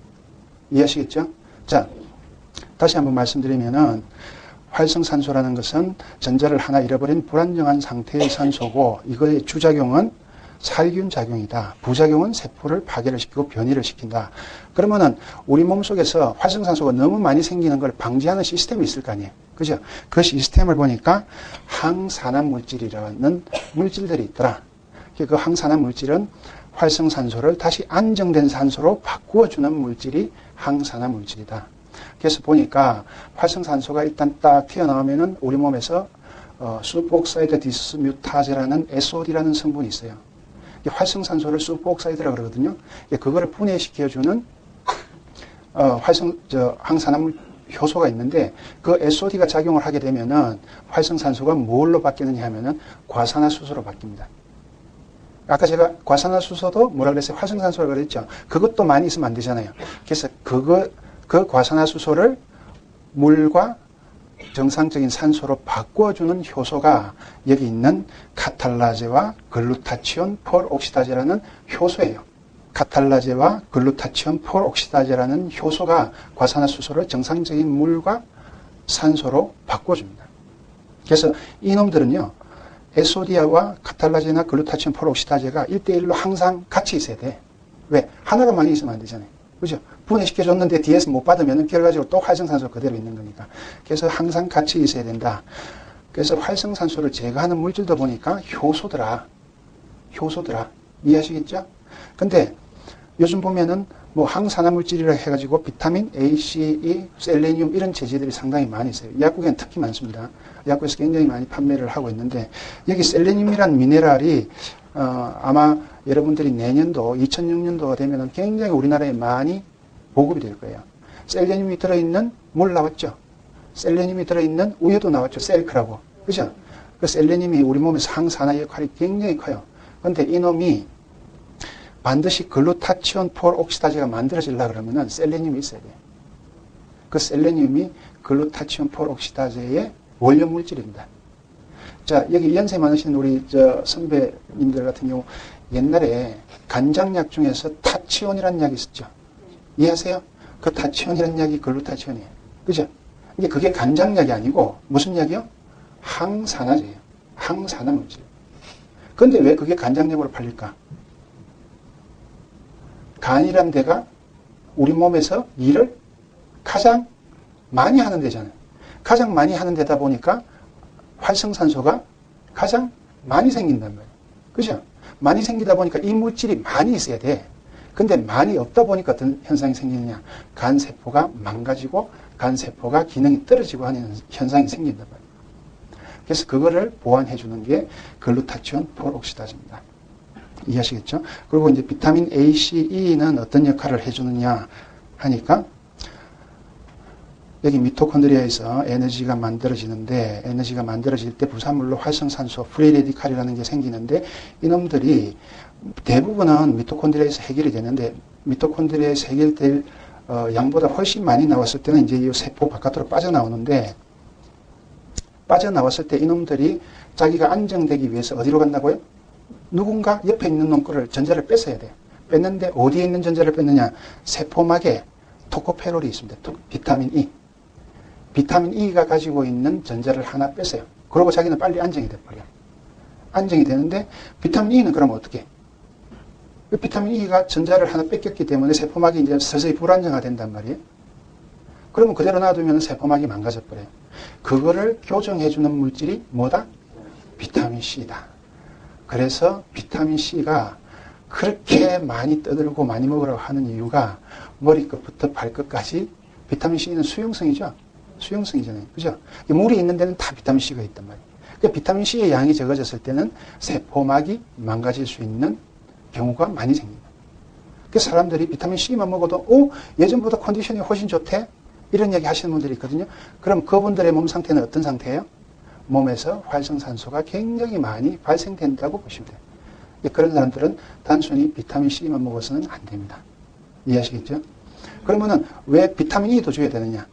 이해하시겠죠? 자, 다시 한번 말씀드리면은 활성산소라는 것은 전자를 하나 잃어버린 불안정한 상태의 산소고 이거의 주작용은 살균작용이다. 부작용은 세포를 파괴를 시키고 변이를 시킨다. 그러면은 우리 몸속에서 활성산소가 너무 많이 생기는 걸 방지하는 시스템이 있을 거 아니에요. 그죠? 그 시스템을 보니까 항산화물질이라는 물질들이 있더라. 그 항산화물질은 활성산소를 다시 안정된 산소로 바꾸어주는 물질이 항산화물질이다. 그래서 보니까 활성산소가 일단 딱 튀어나오면은 우리 몸에서 수포옥사이드 디스뮤타제라는 SOD라는 성분이 있어요. 활성산소를 수포옥사이드라고 그러거든요. 그거를 분해시켜주는 항산화물 효소가 있는데 그 SOD가 작용을 하게 되면은 활성산소가 뭘로 바뀌느냐 하면은 과산화수소로 바뀝니다. 아까 제가 과산화수소도 뭐라 그랬어요? 활성산소라고 그랬죠. 그것도 많이 있으면 안 되잖아요. 그래서 그 과산화수소를 물과 정상적인 산소로 바꿔주는 효소가 여기 있는 카탈라제와 글루타치온 폴옥시다제라는 효소예요. 카탈라제와 글루타치온 폴옥시다제라는 효소가 과산화수소를 정상적인 물과 산소로 바꿔줍니다. 그래서 이놈들은요, SOD와 카탈라제나 글루타치온 폴옥시다제가 1대1로 항상 같이 있어야 돼. 왜? 하나가 많이 있으면 안 되잖아요. 그죠? 분해시켜줬는데 뒤에서 못 받으면 결과적으로 또 활성산소 그대로 있는 거니까. 그래서 항상 같이 있어야 된다. 그래서 활성산소를 제거하는 물질도 보니까 효소더라. 이해하시겠죠? 근데 요즘 보면은 뭐 항산화물질이라 해가지고 비타민 A, C, E, 셀레니움 이런 제제들이 상당히 많이 있어요. 약국에는 특히 많습니다. 약국에서 굉장히 많이 판매를 하고 있는데 여기 셀레늄이라는 미네랄이 아마 여러분들이 내년도 2006년도가 되면 굉장히 우리나라에 많이 보급이 될 거예요. 셀레늄이 들어있는 물 나왔죠. 셀레늄이 들어있는 우유도 나왔죠. 셀크라고. 그죠? 그 셀레늄이 우리 몸에서 항산화 역할이 굉장히 커요. 그런데 이놈이 반드시 글루타치온 폴옥시다제가 만들어지려고 그러면은 셀레늄이 있어야 돼요. 그 셀레늄이 글루타치온 폴옥시다제의 원료 물질입니다. 자, 여기 연세 많으신 우리 선배님들 같은 경우 옛날에 간장약 중에서 타치온이라는 약이 있었죠. 이해하세요? 그 타치온이라는 약이 글루타치온이에요. 그죠? 이게 그게 간장약이 아니고 무슨 약이요? 항산화제예요. 항산화 물질. 그런데 왜 그게 간장약으로 팔릴까? 간이란 데가 우리 몸에서 일을 가장 많이 하는 데잖아요. 가장 많이 하는 데다 보니까 활성산소가 가장 많이 생긴단 말이에요. 그죠? 많이 생기다 보니까 이 물질이 많이 있어야 돼. 근데 많이 없다 보니까 어떤 현상이 생기느냐. 간세포가 망가지고 간세포가 기능이 떨어지고 하는 현상이 생긴단 말이에요. 그래서 그거를 보완해 주는 게 글루타치온 폴옥시다제입니다. 이해하시겠죠? 그리고 이제 비타민 A, C, E는 어떤 역할을 해주느냐 하니까 여기 미토콘드리아에서 에너지가 만들어지는데 에너지가 만들어질 때 부산물로 활성산소, 프리레디칼이라는 게 생기는데 이놈들이 대부분은 미토콘드리아에서 해결이 되는데 미토콘드리아에서 해결될 양보다 훨씬 많이 나왔을 때는 이제 이 세포 바깥으로 빠져나오는데 빠져나왔을 때 이놈들이 자기가 안정되기 위해서 어디로 간다고요? 누군가 옆에 있는 놈 거를 전자를 뺏어야 돼요. 뺐는데 어디에 있는 전자를 뺐느냐? 세포막에 토코페롤이 있습니다. 비타민 E. 비타민 E가 가지고 있는 전자를 하나 뺐어요. 그러고 자기는 빨리 안정이 돼버려요. 안정이 되는데 비타민 E는 그러면 어떻게? 그 비타민 E가 전자를 하나 뺏겼기 때문에 세포막이 이제 서서히 불안정화 된단 말이에요. 그러면 그대로 놔두면 세포막이 망가져버려요. 그거를 교정해주는 물질이 뭐다? 비타민 C다. 그래서 비타민 C가 그렇게 많이 떠들고 많이 먹으라고 하는 이유가 머리끝부터 발끝까지 비타민 C는 수용성이죠. 수용성이잖아요. 그죠? 물이 있는 데는 다 비타민 C가 있단 말이에요. 그러니까 비타민 C의 양이 적어졌을 때는 세포막이 망가질 수 있는 경우가 많이 생깁니다. 그래서 사람들이 비타민 C만 먹어도 예전보다 컨디션이 훨씬 좋대? 이런 얘기 하시는 분들이 있거든요. 그럼 그분들의 몸 상태는 어떤 상태예요? 몸에서 활성산소가 굉장히 많이 발생된다고 보시면 돼요. 그런 사람들은 단순히 비타민 C만 먹어서는 안 됩니다. 이해하시겠죠? 그러면은 왜 비타민 E도 줘야 되느냐?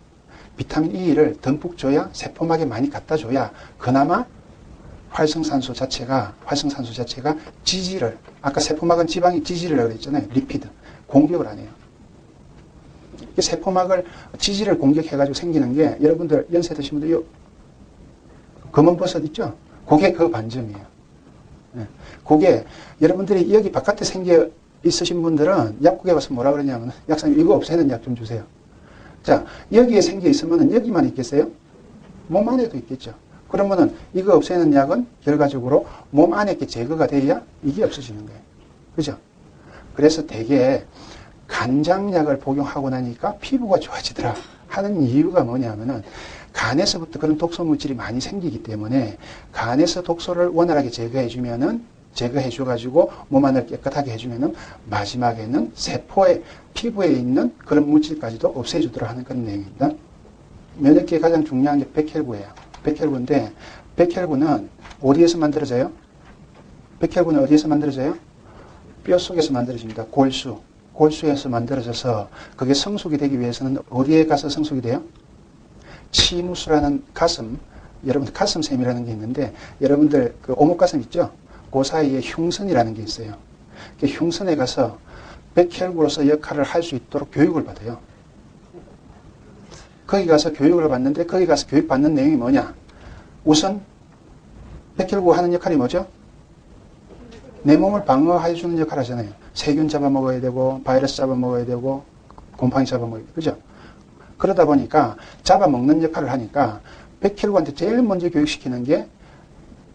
비타민 E를 듬뿍 줘야 세포막에 많이 갖다 줘야 그나마 활성산소 자체가 지지를, 아까 세포막은 지방이 지지를 하고 있잖아요. 리피드. 공격을 안 해요. 세포막을 지지를 공격해가지고 생기는 게 여러분들 연세 드신 분들 검은 버섯 있죠? 그게 그 반점이에요. 그게 여러분들이 여기 바깥에 생겨 있으신 분들은 약국에 가서 뭐라 그러냐면 약사님 이거 없애는 약 좀 주세요. 자, 여기에 생겨 있으면 여기만 있겠어요? 몸 안에도 있겠죠. 그러면은 이거 없애는 약은 결과적으로 몸 안에 게 제거가 돼야 이게 없어지는 거예요. 그죠? 그래서 되게 간장약을 복용하고 나니까 피부가 좋아지더라 하는 이유가 뭐냐면은 간에서부터 그런 독소 물질이 많이 생기기 때문에 간에서 독소를 원활하게 제거해줘가지고 몸 안을 깨끗하게 해주면은 마지막에는 세포에, 피부에 있는 그런 물질까지도 없애주도록 하는 그런 내용입니다. 면역기에 가장 중요한 게 백혈구예요. 백혈구인데, 백혈구는 어디에서 만들어져요? 백혈구는 어디에서 만들어져요? 뼈 속에서 만들어집니다. 골수에서 만들어져서 그게 성숙이 되기 위해서는 어디에 가서 성숙이 돼요? 치무수라는 가슴, 여러분 가슴샘이라는 게 있는데 여러분들 그 오목가슴 있죠? 그 사이에 흉선이라는 게 있어요. 그 흉선에 가서 백혈구로서 역할을 할 수 있도록 교육을 받아요. 거기 가서 교육을 받는데 거기 가서 교육받는 내용이 뭐냐? 우선 백혈구가 하는 역할이 뭐죠? 내 몸을 방어해 주는 역할을 하잖아요. 세균 잡아먹어야 되고 바이러스 잡아먹어야 되고 곰팡이 잡아먹어야 되고 그죠? 그러다 보니까 잡아먹는 역할을 하니까 백혈구한테 제일 먼저 교육시키는 게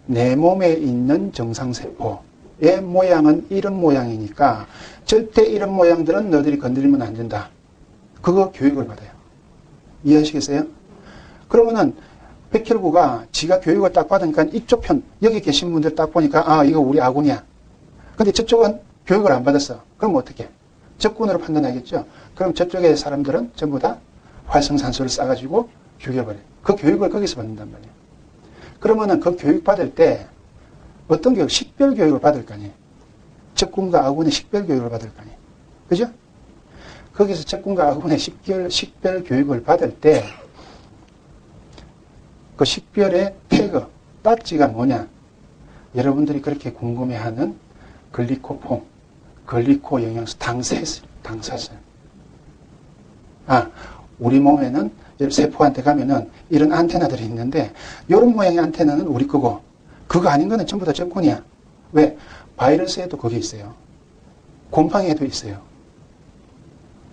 내 몸에 있는 정상세포의 모양은 이런 모양이니까 절대 이런 모양들은 너희들이 건드리면 안 된다. 그거 교육을 받아요. 이해하시겠어요? 그러면은 백혈구가 지가 교육을 딱 받으니까 이쪽 편 여기 계신 분들 딱 보니까 이거 우리 아군이야. 근데 저쪽은 교육을 안 받았어. 그럼 어떻게? 적군으로 판단하겠죠. 그럼 저쪽의 사람들은 전부 다 활성산소를 싸가지고 죽여버려요. 그 교육을 거기서 받는단 말이에요. 그러면은 그 교육 받을 때 어떤 교육? 식별 교육을 받을 거 아니에요. 적군과 아군의 식별 교육을 받을 거 아니에요. 그죠? 거기서 적군과 아군의 식별 교육을 받을 때 그 식별의 태그, 딱지가 뭐냐? 여러분들이 그렇게 궁금해하는 글리코폼, 글리코 영양소, 당사슬. 우리 몸에는 세포한테 가면은 이런 안테나들이 있는데 이런 모양의 안테나는 우리 거고 그거 아닌 거는 전부 다 적군이야. 왜? 바이러스에도 그게 있어요. 곰팡이에도 있어요.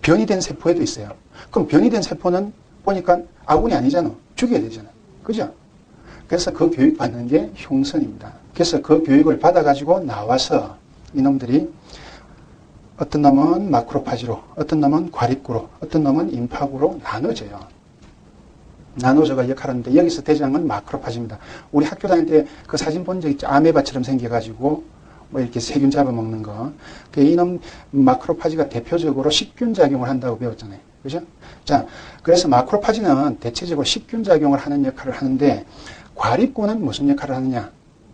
변이된 세포에도 있어요. 그럼 변이된 세포는 보니까 아군이 아니잖아. 죽여야 되잖아. 그죠? 그래서 그 교육 받는 게 흉선입니다. 그래서 그 교육을 받아가지고 나와서 이놈들이 어떤 놈은 마크로파지로, 어떤 놈은 과립구로, 어떤 놈은 임파구로 나눠져요. 나눠져가 역할하는데 여기서 대장은 마크로파지입니다. 우리 학교 다닐 때 그 사진 본 적 있죠? 아메바처럼 생겨가지고 뭐 이렇게 세균 잡아먹는 거. 이놈 마크로파지가 대표적으로 식균 작용을 한다고 배웠잖아요. 그죠? 자, 그래서 마크로파지는 대체적으로 식균 작용을 하는 역할을 하는데 과립구는 무슨 역할을 하느냐?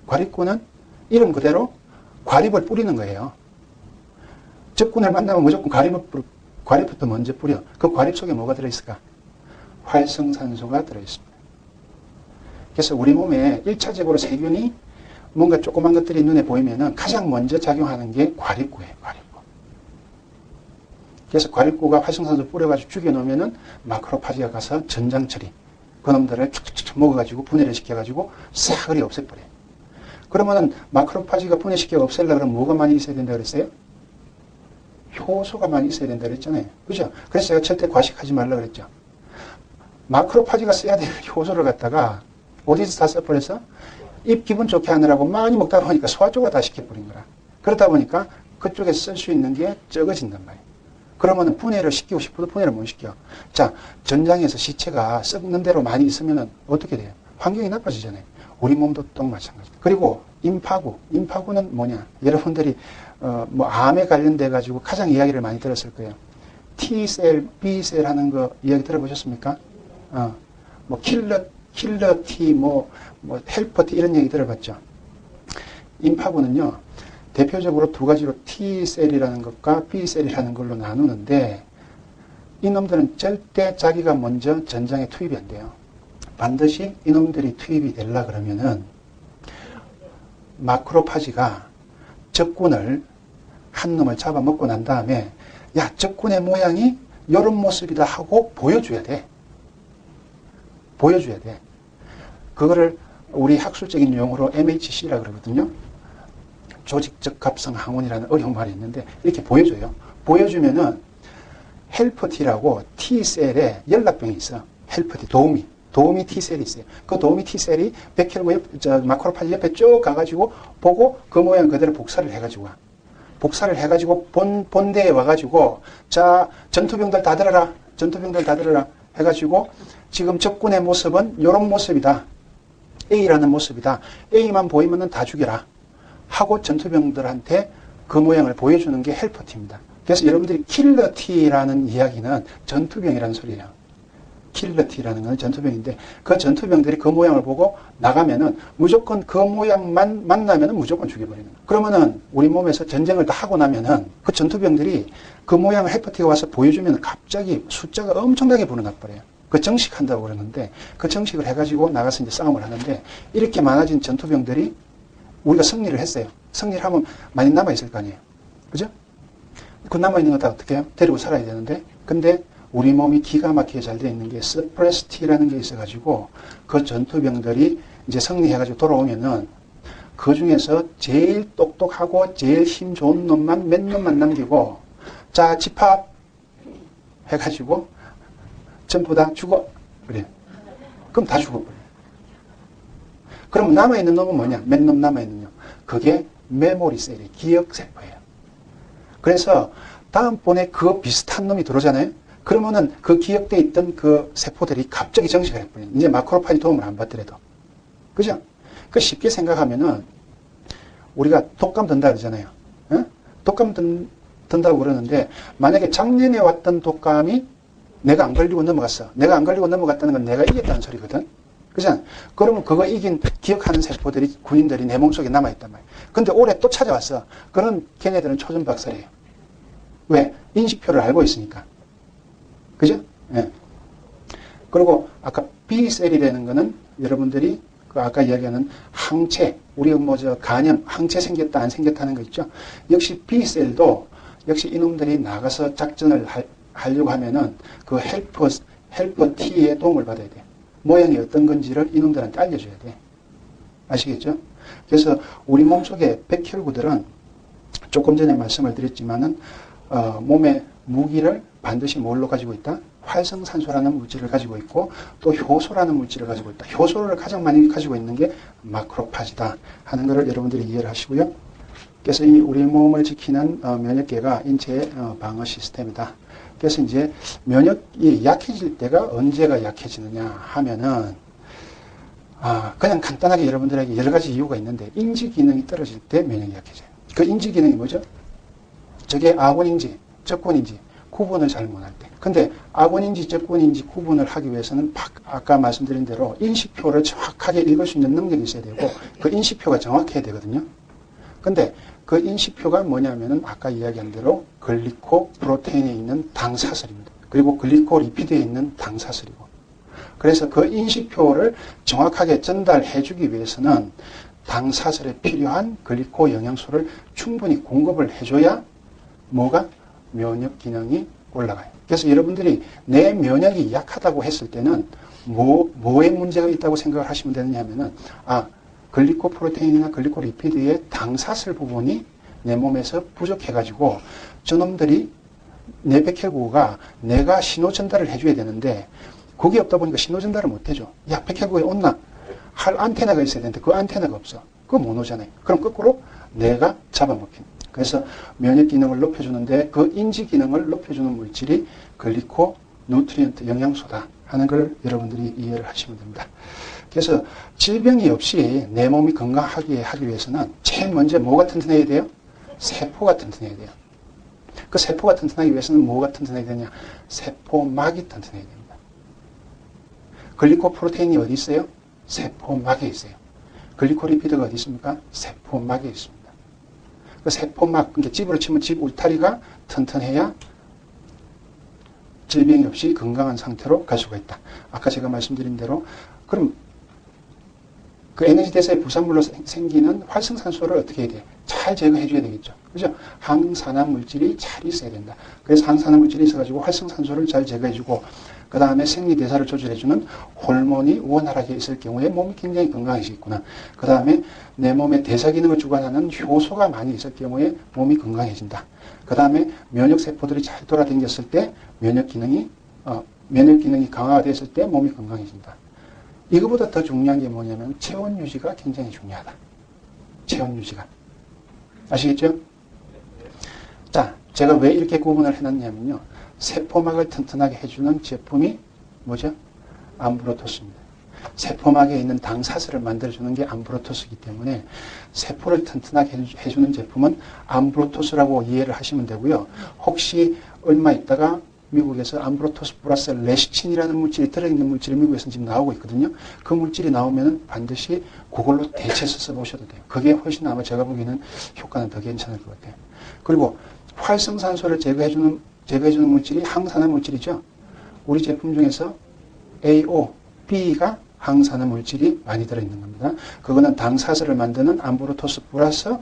과립구는 이름 그대로 과립을 뿌리는 거예요. 적군을 만나면 무조건 과립부터 먼저 뿌려. 그 과립 속에 뭐가 들어있을까? 활성산소가 들어있습니다. 그래서 우리 몸에 1차적으로 세균이 뭔가 조그만 것들이 눈에 보이면은 가장 먼저 작용하는 게 과립구예요, 과립구. 그래서 과립구가 활성산소 뿌려가지고 죽여놓으면은 마크로파지가 가서 전장 처리. 그놈들을 축축축 먹어가지고 분해를 시켜가지고 싸그리 없애버려요. 그러면은 마크로파지가 분해시켜 없애려고 그러면 뭐가 많이 있어야 된다 그랬어요? 효소가 많이 있어야 된다 그랬잖아요. 그죠? 그래서 제가 절대 과식하지 말라 그랬죠. 마크로파지가 써야 될 효소를 갖다가 어디서 다 써버려서 입 기분 좋게 하느라고 많이 먹다 보니까 소화 쪽으로 다 시켜버린 거라. 그러다 보니까 그쪽에서 쓸 수 있는 게 적어진단 말이에요. 그러면은 분해를 시키고 싶어도 분해를 못 시켜. 자, 전장에서 시체가 썩는 대로 많이 있으면은 어떻게 돼요? 환경이 나빠지잖아요. 우리 몸도 똑 마찬가지. 그리고 임파구는 뭐냐? 여러분들이 뭐 암에 관련돼 가지고 가장 이야기를 많이 들었을 거예요. T셀, B셀 하는 거 이야기 들어보셨습니까? 뭐 킬러 T, 뭐 헬퍼 T 이런 얘기 들어봤죠. 임파구는요. 대표적으로 두 가지로 T셀이라는 것과 B셀이라는 걸로 나누는데 이놈들은 절대 자기가 먼저 전장에 투입이 안 돼요. 반드시 이놈들이 투입이 되려 그러면은 마크로파지가 적군을 한 놈을 잡아먹고 난 다음에 야, 적군의 모양이 이런 모습이다 하고 보여줘야 돼. 보여줘야 돼. 그거를 우리 학술적인 용어로 MHC라 그러거든요. 조직적 합성 항원이라는 어려운 말이 있는데 이렇게 보여줘요. 보여주면은 헬퍼 T라고 T셀에 연락병이 있어. 헬퍼 T, 도우미 T셀이 있어요. 그 도우미 T셀이 마크로파지 옆에 쭉 가가지고 보고 그 모양 그대로 복사를 해가지고 와. 복사를 해가지고 본대에 와가지고 자, 전투병들 다 들어라. 전투병들 다 들어라. 해가지고 지금 적군의 모습은 이런 모습이다. A라는 모습이다. A만 보이면은 다 죽여라. 하고 전투병들한테 그 모양을 보여주는 게 헬퍼티입니다. 그래서 여러분들이 킬러티라는 이야기는 전투병이라는 소리예요. 킬러티라는 건 전투병인데 그 전투병들이 그 모양을 보고 나가면은 무조건 그 모양만 만나면은 무조건 죽여버리는 거예요. 그러면은 우리 몸에서 전쟁을 다 하고 나면은 그 전투병들이 그 모양을 헬퍼티가 와서 보여주면 갑자기 숫자가 엄청나게 불어나버려요. 그 정식한다고 그러는데 그 정식을 해가지고 나가서 이제 싸움을 하는데 이렇게 많아진 전투병들이 우리가 승리를 했어요. 승리를 하면 많이 남아있을 거 아니에요. 그죠? 그 남아있는 거 다 어떻게 해요? 데리고 살아야 되는데 근데 우리 몸이 기가 막히게 잘 되어 있는 게 서프레스티라는 게 있어가지고 그 전투병들이 이제 승리해가지고 돌아오면은 그 중에서 제일 똑똑하고 제일 힘 좋은 놈만 몇 놈만 남기고 자 집합 해가지고 전부 다 죽어. 그래. 그럼 다 죽어버려. 그럼 남아있는 놈은 뭐냐? 몇 놈 남아있는 놈. 그게 메모리 셀이 기억세포예요. 그래서 다음번에 그 비슷한 놈이 들어오잖아요. 그러면은 그 기억돼 있던 그 세포들이 갑자기 정식을 해버려요. 이제 마크로파지 도움을 안 받더라도. 그죠? 그 쉽게 생각하면은 우리가 독감 든다 그러잖아요. 어? 독감 든다고 그러는데 만약에 작년에 왔던 독감이 내가 안 걸리고 넘어갔어. 내가 안 걸리고 넘어갔다는 건 내가 이겼다는 소리거든. 그죠? 그러면 그거 기억하는 세포들이, 군인들이 내 몸속에 남아있단 말이에요. 근데 올해 또 찾아왔어. 그럼 걔네들은 초전박살이에요. 왜? 인식표를 알고 있으니까. 그죠? 예. 그리고 아까 B셀이라는 거는 여러분들이 그 아까 이야기하는 항체, 우리 간염, 항체 생겼다, 안 생겼다는 거 있죠? 역시 B셀도 역시 이놈들이 나가서 작전을 하려고 하면은 그 헬퍼 T의 도움을 받아야 돼. 모양이 어떤 건지를 이놈들한테 알려줘야 돼. 아시겠죠? 그래서 우리 몸속의 백혈구들은 조금 전에 말씀을 드렸지만은 몸의 무기를 반드시 뭘로 가지고 있다? 활성산소라는 물질을 가지고 있고 또 효소라는 물질을 가지고 있다. 효소를 가장 많이 가지고 있는 게 마크로파지다 하는 것을 여러분들이 이해를 하시고요. 그래서 이 우리 몸을 지키는 면역계가 인체의 방어 시스템이다. 그래서 이제 면역이 약해질 때가 언제가 약해지느냐 하면은 그냥 간단하게 여러분들에게 여러 가지 이유가 있는데 인지 기능이 떨어질 때 면역이 약해져요. 그 인지 기능이 뭐죠? 저게 악원인지 적군인지 구분을 잘 못할 때. 근데 악원인지 적군인지 구분을 하기 위해서는 아까 말씀드린 대로 인식표를 정확하게 읽을 수 있는 능력이 있어야 되고 그 인식표가 정확해야 되거든요. 근데 그 인식표가 뭐냐면은 아까 이야기한 대로 글리코 프로테인에 있는 당사슬입니다. 그리고 글리코 리피드에 있는 당사슬이고. 그래서 그 인식표를 정확하게 전달해 주기 위해서는 당사슬에 필요한 글리코 영양소를 충분히 공급을 해줘야 뭐가? 면역 기능이 올라가요. 그래서 여러분들이 내 면역이 약하다고 했을 때는 뭐에 문제가 있다고 생각을 하시면 되느냐 하면은 글리코프로테인이나 글리코리피드의 당사슬 부분이 내 몸에서 부족해가지고 저놈들이 내 백혈구가 내가 신호 전달을 해줘야 되는데 그게 없다 보니까 신호 전달을 못 해줘. 야, 백혈구에 온나? 할 안테나가 있어야 되는데 그 안테나가 없어. 그거 못 오잖아요. 그럼 거꾸로 내가 잡아먹힌. 그래서 면역 기능을 높여주는데 그 인지 기능을 높여주는 물질이 글리코 누트리언트 영양소다 하는 걸 여러분들이 이해를 하시면 됩니다. 그래서 질병이 없이 내 몸이 건강하게 하기 위해서는 제일 먼저 뭐가 튼튼해야 돼요? 세포가 튼튼해야 돼요. 그 세포가 튼튼하기 위해서는 뭐가 튼튼해야 되냐? 세포막이 튼튼해야 됩니다. 글리코프로테인이 어디 있어요? 세포막에 있어요. 글리코리피드가 어디 있습니까? 세포막에 있습니다. 그 세포막, 그러니까 집으로 치면 집 울타리가 튼튼해야 질병이 없이 건강한 상태로 갈 수가 있다. 아까 제가 말씀드린 대로 그럼 그 에너지 대사의 부산물로 생기는 활성산소를 어떻게 해야 돼? 잘 제거해 줘야 되겠죠. 그죠? 항산화 물질이 잘 있어야 된다. 그래서 항산화 물질이 있어가지고 활성산소를 잘 제거해 주고 그 다음에 생리대사를 조절해주는 호르몬이 원활하게 있을 경우에 몸이 굉장히 건강해지겠구나. 그 다음에 내 몸의 대사 기능을 주관하는 효소가 많이 있을 경우에 몸이 건강해진다. 그 다음에 면역세포들이 잘 돌아다녔을 때 면역 기능이 강화가 됐을 때 몸이 건강해진다. 이거보다 더 중요한 게 뭐냐면 체온 유지가 굉장히 중요하다. 체온 유지가. 아시겠죠? 자, 제가 왜 이렇게 구분을 해놨냐면요. 세포막을 튼튼하게 해주는 제품이 뭐죠? 암브로토스입니다. 세포막에 있는 당사슬을 만들어주는 게 암브로토스이기 때문에 세포를 튼튼하게 해주는 제품은 암브로토스라고 이해를 하시면 되고요. 혹시 얼마 있다가 미국에서 암브로토스 플러스 레시틴이라는 물질이 들어있는 물질이 미국에서 지금 나오고 있거든요. 그 물질이 나오면 반드시 그걸로 대체해서 써보셔도 돼요. 그게 훨씬 아마 제가 보기에는 효과는 더 괜찮을 것 같아요. 그리고 활성산소를 제거해주는 물질이 항산화 물질이죠. 우리 제품 중에서 AO, B가 항산화 물질이 많이 들어있는 겁니다. 그거는 당사슬을 만드는 암브로토스 플러스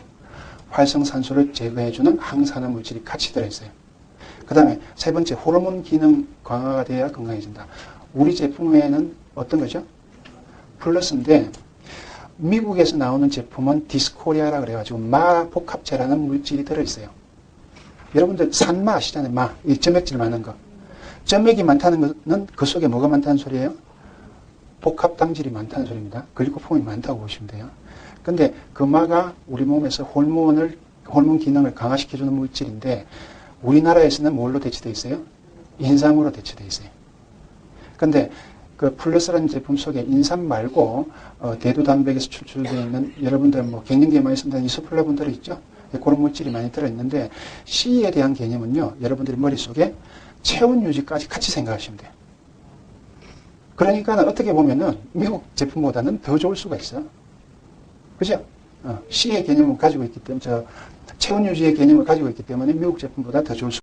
활성산소를 제거해주는 항산화 물질이 같이 들어있어요. 그 다음에 세 번째, 호르몬 기능 강화가 돼야 건강해진다. 우리 제품 외에는 어떤 거죠? 플러스인데 미국에서 나오는 제품은 디스코리아라 그래가지고 마 복합제라는 물질이 들어있어요. 여러분들 산마 아시잖아요. 마, 이 점액질 많은 거. 점액이 많다는 것은 그 속에 뭐가 많다는 소리예요? 복합당질이 많다는 소리입니다. 글리코폼이 많다고 보시면 돼요. 근데 그 마가 우리 몸에서 호르몬 기능을 강화시켜주는 물질인데 우리나라에서는 뭘로 대체되어 있어요? 인삼으로 대체되어 있어요. 근데 그 플러스라는 제품 속에 인삼 말고 대두단백에서 추출되어 있는 여러분들 뭐 갱년기에 많이 쓴다는 이소플라본들이 있죠? 그런 물질이 많이 들어있는데 C에 대한 개념은요. 여러분들이 머릿속에 체온 유지까지 같이 생각하시면 돼요. 그러니까 어떻게 보면은 미국 제품보다는 더 좋을 수가 있어. 그죠? C의 개념을 가지고 있기 때문에, 체온 유지의 개념을 가지고 있기 때문에 미국 제품보다 더 좋을 수